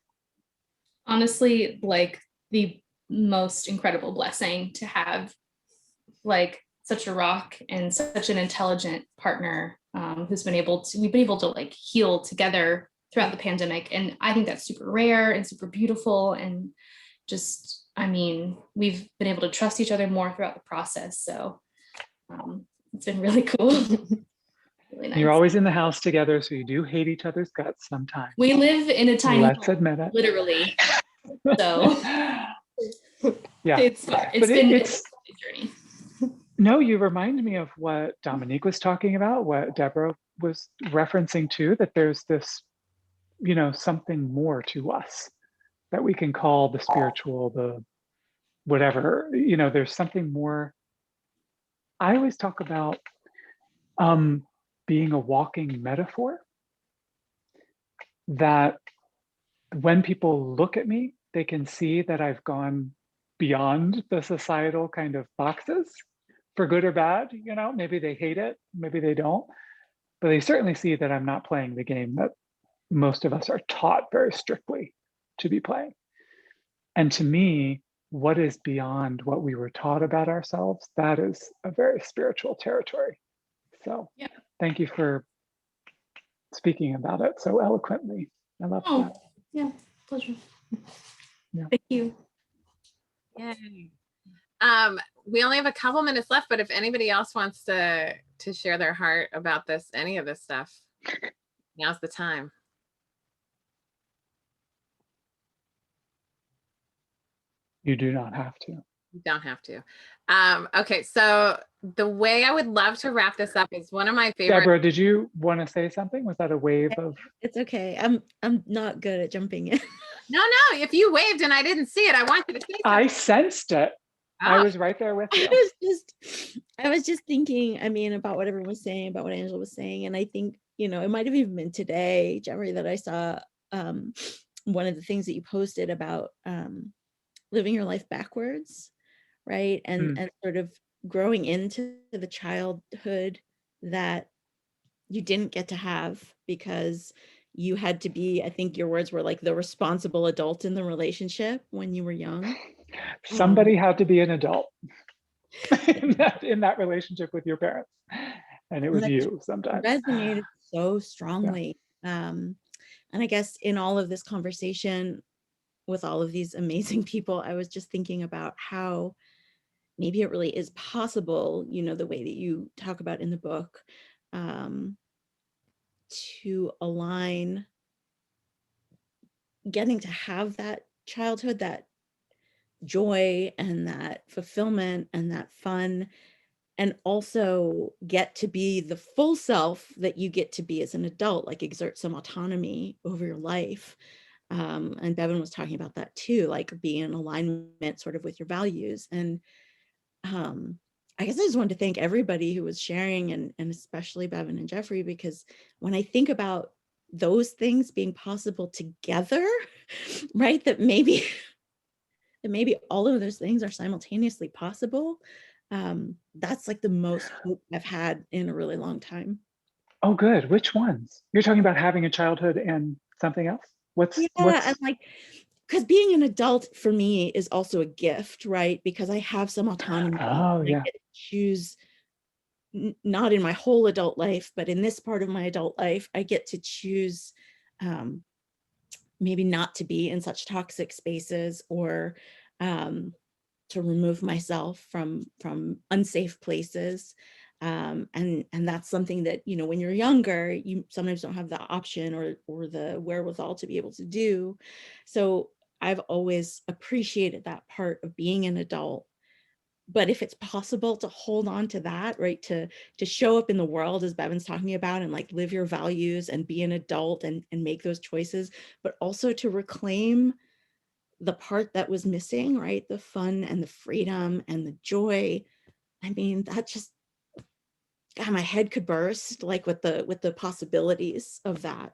Honestly, like the most incredible blessing to have like such a rock and such an intelligent partner, we've been able to like heal together throughout the pandemic. And I think that's super rare and super beautiful. And just, I mean, we've been able to trust each other more throughout the process. So it's been really cool. Really nice. You're always in the house together, so you do hate each other's guts sometimes. We live in a tiny Let's home, admit it. literally. So yeah, it's been a journey. No, you remind me of what Dominique was talking about, what Deborah was referencing too, that there's this, you know, something more to us that we can call the spiritual, the whatever, you know, there's something more. I always talk about being a walking metaphor, that when people look at me, they can see that I've gone beyond the societal kind of boxes, for good or bad. You know, maybe they hate it, maybe they don't, but they certainly see that I'm not playing the game that most of us are taught very strictly to be playing. And to me, what is beyond what we were taught about ourselves, that is a very spiritual territory. So yeah, thank you for speaking about it so eloquently. I love that. Yeah, pleasure. Yeah. Thank you. Yay. We only have a couple minutes left, but if anybody else wants to share their heart about this, any of this stuff, now's the time. You do not have to. You don't have to. Okay, so the way I would love to wrap this up is one of my favorite. Deborah, did you want to say something? Was that a wave of? It's okay. I'm not good at jumping in. No, if you waved and I didn't see it, I want you to say something. I sensed it. Oh. I was right there with you. I was just thinking, I mean, about what everyone was saying, about what Angela was saying. And I think, you know, it might have even been today, Jeffrey, that I saw one of the things that you posted about living your life backwards, right? And sort of growing into the childhood that you didn't get to have because you had to be, I think your words were like the responsible adult in the relationship when you were young. Somebody had to be an adult in that relationship with your parents. And it was you sometimes. Resonated so strongly. Yeah. And I guess in all of this conversation with all of these amazing people, I was just thinking about how maybe it really is possible, you know, the way that you talk about in the book, to align getting to have that childhood, that joy and that fulfillment and that fun, and also get to be the full self that you get to be as an adult, like exert some autonomy over your life. And Bevin was talking about that too, like being in alignment sort of with your values. And I guess I just wanted to thank everybody who was sharing, and especially Bevin and Jeffrey, because when I think about those things being possible together, right, that maybe all of those things are simultaneously possible, that's like the most hope I've had in a really long time. Oh, good. Which ones? You're talking about having a childhood and something else? What's And like, because being an adult for me is also a gift, right? Because I have some autonomy. Oh, yeah. I get to choose, not in my whole adult life, but in this part of my adult life, I get to choose maybe not to be in such toxic spaces, or to remove myself from unsafe places. And that's something that, you know, when you're younger, you sometimes don't have the option or the wherewithal to be able to do. So I've always appreciated that part of being an adult. But if it's possible to hold on to that, right, to show up in the world as Bevin's talking about, and like live your values and be an adult and make those choices, but also to reclaim the part that was missing, right, the fun and the freedom and the joy. I mean, that just, God, my head could burst, like with the possibilities of that.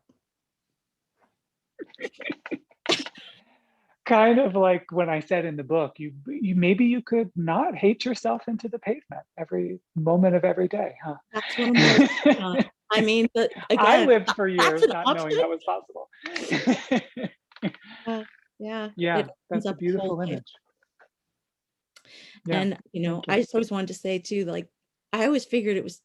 Kind of like when I said in the book, you maybe you could not hate yourself into the pavement every moment of every day, huh? That's what I'm working on. I mean, but again, I lived for years an not knowing that was possible. Yeah, Yeah, that's a beautiful image. Yeah, and you know, I just always wanted to say too, like, I always figured it was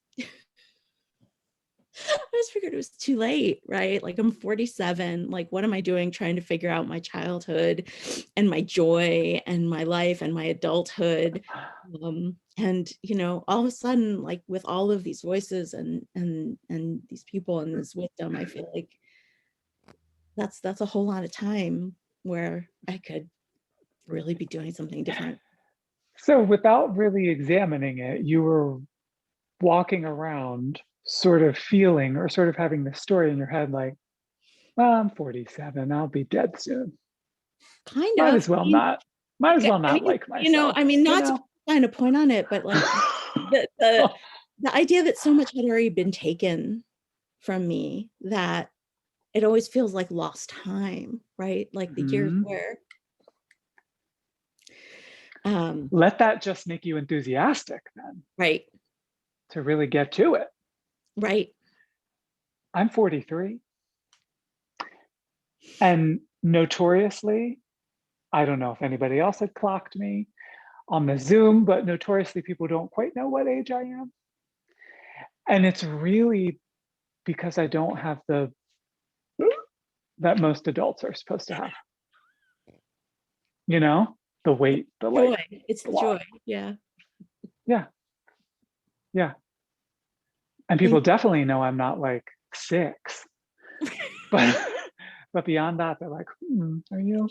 too late, right? Like, I'm 47. Like, what am I doing trying to figure out my childhood and my joy and my life and my adulthood? And you know, all of a sudden, like with all of these voices and these people and this wisdom, I feel like that's a whole lot of time where I could really be doing something different. So without really examining it, you were walking around sort of feeling or sort of having this story in your head like, well, I'm 47, I'll be dead soon. Kind Might of. as well not like myself. You know, I mean, not to find a point on it, but like the idea that so much had already been taken from me that it always feels like lost time, right? Like the years where let that just make you enthusiastic then. Right. To really get to it. Right. I'm 43. And notoriously, I don't know if anybody else had clocked me on the Zoom, but notoriously people don't quite know what age I am. And it's really because I don't have the that most adults are supposed to have. You know, the weight, the joy. like. It's the joy. Yeah. Yeah. Yeah. And people definitely know I'm not like 6. But beyond that, they're like, are you?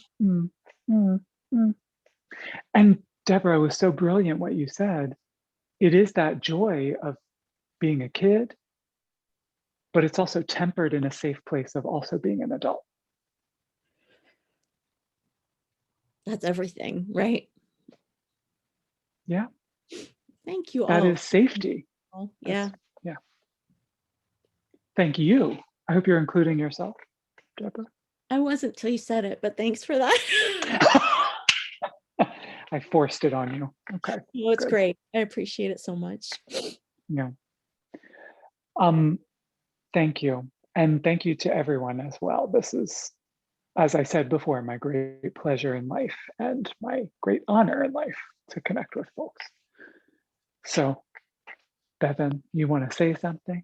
And Deborah, it was so brilliant what you said. It is that joy of being a kid, but it's also tempered in a safe place of also being an adult. That's everything, right? Yeah. Thank you all. That is safety. Yeah. Yeah. Thank you. I hope you're including yourself, Deborah. I wasn't till you said it, but thanks for that. I forced it on you. Okay. Oh, it's great. I appreciate it so much. Yeah. Thank you. And thank you to everyone as well. This is, as I said before, my great pleasure in life and my great honor in life to connect with folks. So, Bevin, you want to say something?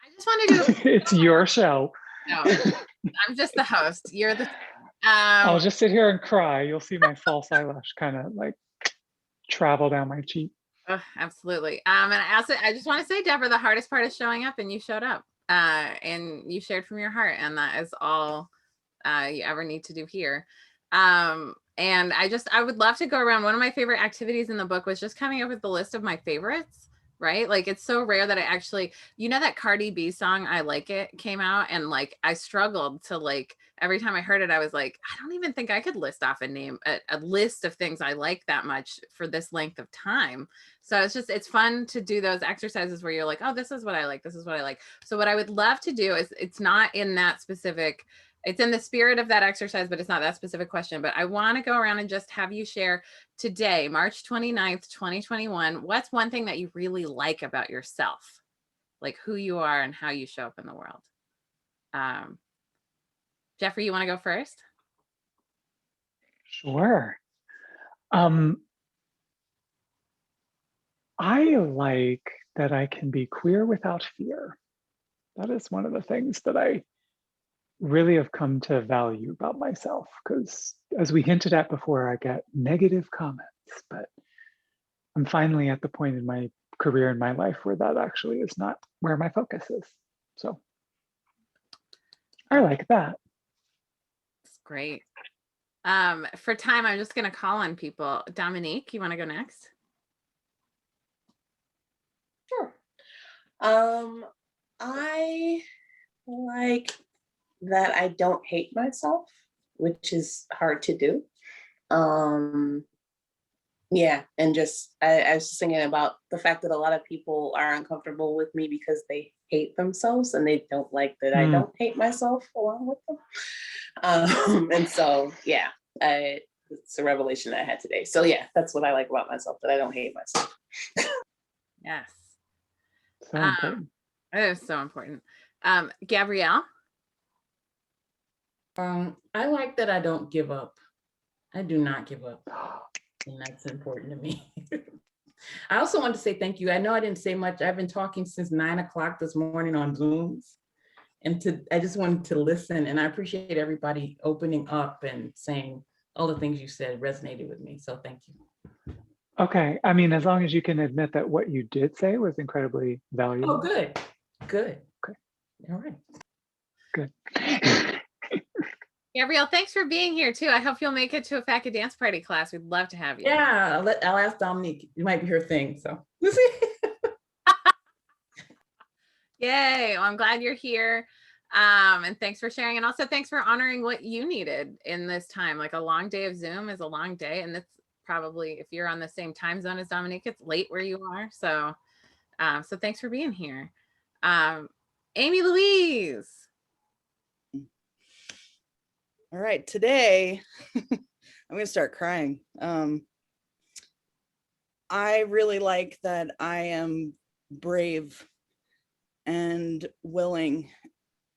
I just wanted to. It's your show. No, I'm just the host. You're the. I'll just sit here and cry. You'll see my false eyelash kind of like travel down my cheek. Oh, absolutely. And I just want to say, Deborah, the hardest part is showing up, and you showed up, and you shared from your heart, and that is all you ever need to do here. And I would love to go around. One of my favorite activities in the book was just coming up with the list of my favorites right? Like it's so rare that I actually, you know, that Cardi B song, I Like It, came out, and like I struggled to like, every time I heard it, I was like, I don't even think I could list off a list of things I like that much for this length of time. So it's fun to do those exercises where you're like, oh, this is what I like. This is what I like. So what I would love to do is, it's not in that specific, it's in the spirit of that exercise, but it's not that specific question. But I want to go around and just have you share today, March 29th, 2021, what's one thing that you really like about yourself? Like who you are and how you show up in the world. Jeffrey, you want to go first? Sure. I like that I can be queer without fear. That is one of the things that I really have come to value about myself, because as we hinted at before, I get negative comments, but I'm finally at the point in my career in my life where that actually is not where my focus is. So I like that. It's great. For time, I'm just going to call on people. Dominique, you want to go next? Sure. I like that I don't hate myself, which is hard to do. Yeah, and just I was just thinking about the fact that a lot of people are uncomfortable with me because they hate themselves, and they don't like that I don't hate myself along with them. And so yeah, it's a revelation that I had today. So yeah, that's what I like about myself, that I don't hate myself. Yes. So important. It is so important. Gabrielle? I like that I don't give up. I do not give up. And that's important to me. I also want to say thank you. I know I didn't say much. I've been talking since 9 o'clock this morning on Zooms. And I just wanted to listen, and I appreciate everybody opening up and saying all the things you said resonated with me. So thank you. Okay. I mean, as long as you can admit that what you did say was incredibly valuable. Oh, good. Good. Okay. All right. Good. Gabrielle, thanks for being here too. I hope you'll make it to a FACA dance party class. We'd love to have you. Yeah, I'll ask Dominique. It might be her thing. So Yay. Well, I'm glad you're here. And thanks for sharing. And also thanks for honoring what you needed in this time. Like a long day of Zoom is a long day. And it's probably, if you're on the same time zone as Dominique, it's late where you are. So, so thanks for being here. Amy Louise. All right, today I'm going to start crying. I really like that I am brave and willing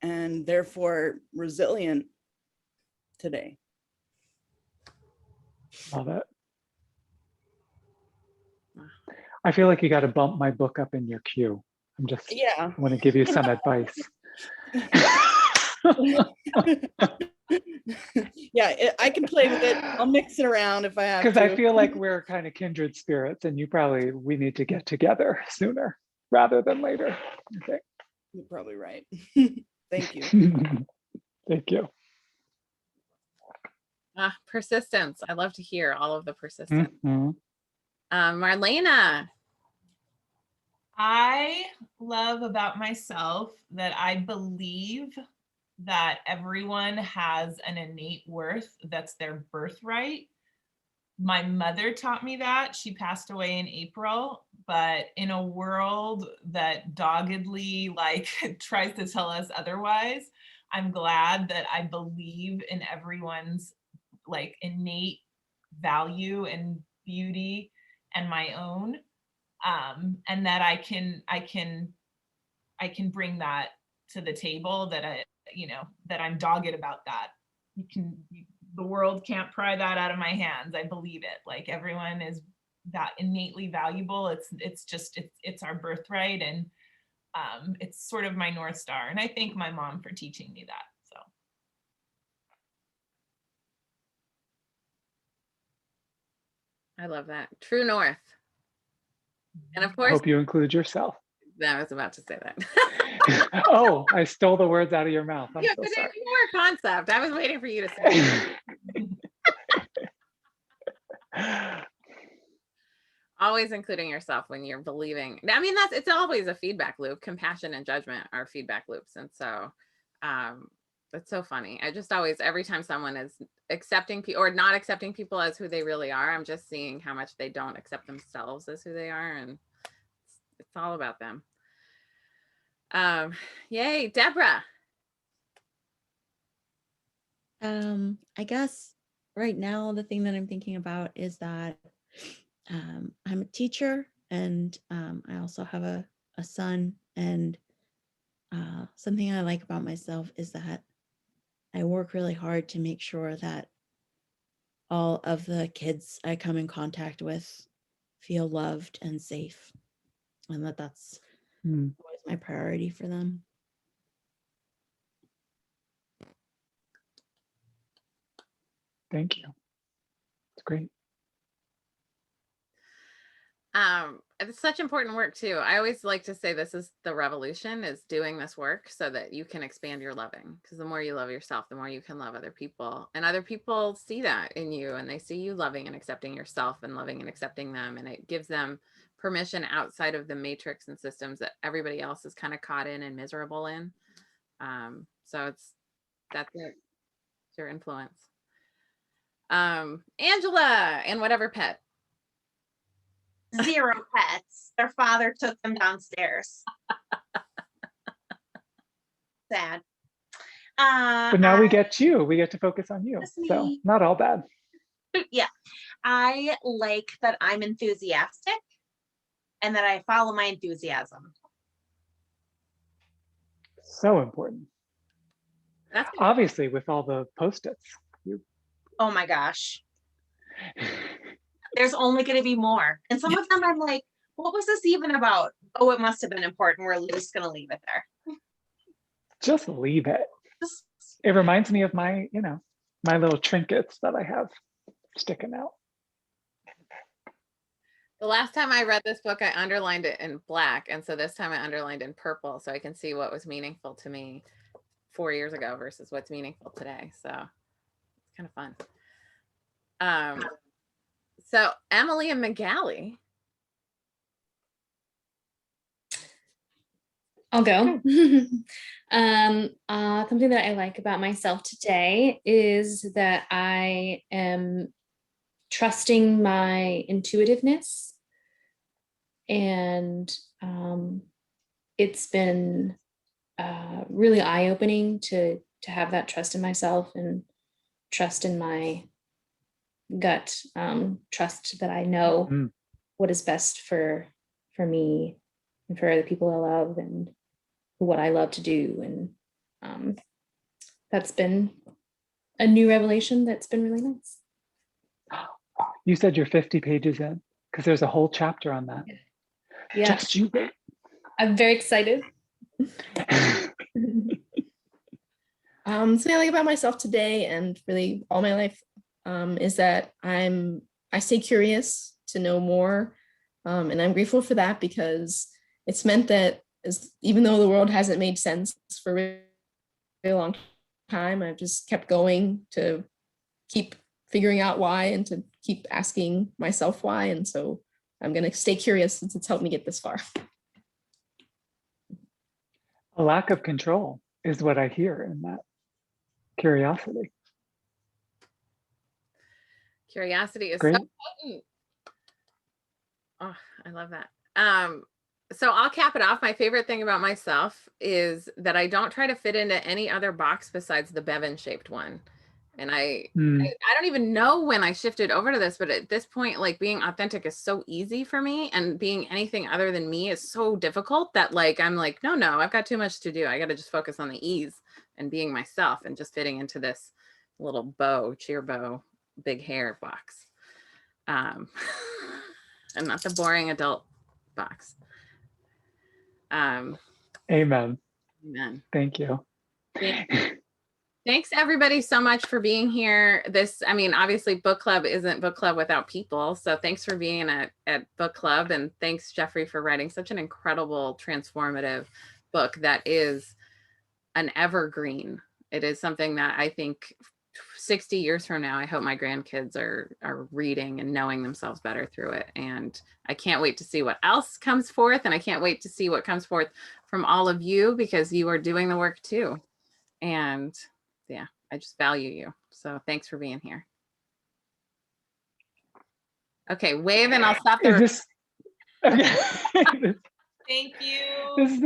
and therefore resilient today. Love it. I feel like you got to bump my book up in your queue. I want to give you some advice. Yeah, I can play with it. I'll mix it around if I have to. Because I feel like we're kind of kindred spirits, and we need to get together sooner rather than later. I think. You're probably right. Thank you. Thank you. Persistence. I love to hear all of the persistence. Marlena. I love about myself that I believe that everyone has an innate worth that's their birthright. My mother taught me that. She passed away in April, but in a world that doggedly like tries to tell us otherwise, I'm glad that I believe in everyone's like innate value and beauty and my own, and that I can bring that to the table, that that I'm dogged about that. The world can't pry that out of my hands. I believe it. Like everyone is that innately valuable. It's our birthright, and it's sort of my North Star. And I thank my mom for teaching me that. So. I love that. True North. And of course, I hope you include yourself. I was about to say that. Oh, I stole the words out of your mouth. I'm so but sorry. there's more concept. I was waiting for you to say it. Always including yourself when you're believing. I mean, it's always a feedback loop. Compassion and judgment are feedback loops. And so it's so funny. I just always, every time someone is accepting people or not accepting people as who they really are, I'm just seeing how much they don't accept themselves as who they are. And it's all about them. Yay, Deborah. I guess right now the thing that I'm thinking about is that I'm a teacher, and I also have a son, and something I like about myself is that I work really hard to make sure that all of the kids I come in contact with feel loved and safe, and that's always my priority for them. Thank you. It's great. It's such important work too. I always like to say this is the revolution, is doing this work so that you can expand your loving, because the more you love yourself, the more you can love other people, and other people see that in you, and they see you loving and accepting yourself and loving and accepting them, and it gives them permission outside of the matrix and systems that everybody else is kind of caught in and miserable in. So that's it. It's your influence. Angela and whatever pet. 0 pets. Their father took them downstairs. Sad. But now we get to focus on you. So not all bad. Yeah. I like that I'm enthusiastic and that I follow my enthusiasm. So important. That's obviously with all the Post-its. Oh my gosh. There's only going to be more. And some of them I'm like, what was this even about? Oh, it must have been important. We're just going to leave it there. Just leave it. It reminds me of my, my little trinkets that I have sticking out. The last time I read this book, I underlined it in black. And so this time I underlined in purple so I can see what was meaningful to me 4 years ago versus what's meaningful today. So it's kind of fun. So Emily and Magali. I'll go. Something that I like about myself today is that I am trusting my intuitiveness, and it's been really eye-opening to have that trust in myself and trust in my gut, trust that I know what is best for me and for the people I love and what I love to do. And that's been a new revelation that's been really nice. You said you're 50 pages in, because there's a whole chapter on that. Yeah. Just you wait. I'm very excited. Something I like about myself today and really all my life is that I stay curious to know more. And I'm grateful for that, because it's meant that even though the world hasn't made sense for a really long time, I've just kept going to keep figuring out why and to keep asking myself why. And so I'm going to stay curious since it's helped me get this far. A lack of control is what I hear in that. Curiosity. Curiosity is Great. so potent. Oh, I love that. So I'll cap it off. My favorite thing about myself is that I don't try to fit into any other box besides the Bevin shaped one. And I don't even know when I shifted over to this, but at this point, like, being authentic is so easy for me, and being anything other than me is so difficult that, like, I'm like, no, I've got too much to do. I got to just focus on the ease and being myself and just fitting into this little bow, cheer bow, big hair box. And not the boring adult box. Amen. Amen. Thank you. Thanks everybody so much for being here. Obviously book club isn't book club without people. So thanks for being at book club, and thanks Jeffrey for writing such an incredible, transformative book that is an evergreen. It is something that I think 60 years from now, I hope my grandkids are reading and knowing themselves better through it. And I can't wait to see what else comes forth. And I can't wait to see what comes forth from all of you, because you are doing the work too. And yeah, I just value you. So thanks for being here. Okay, wave and I'll stop the Is this okay? Thank you. This is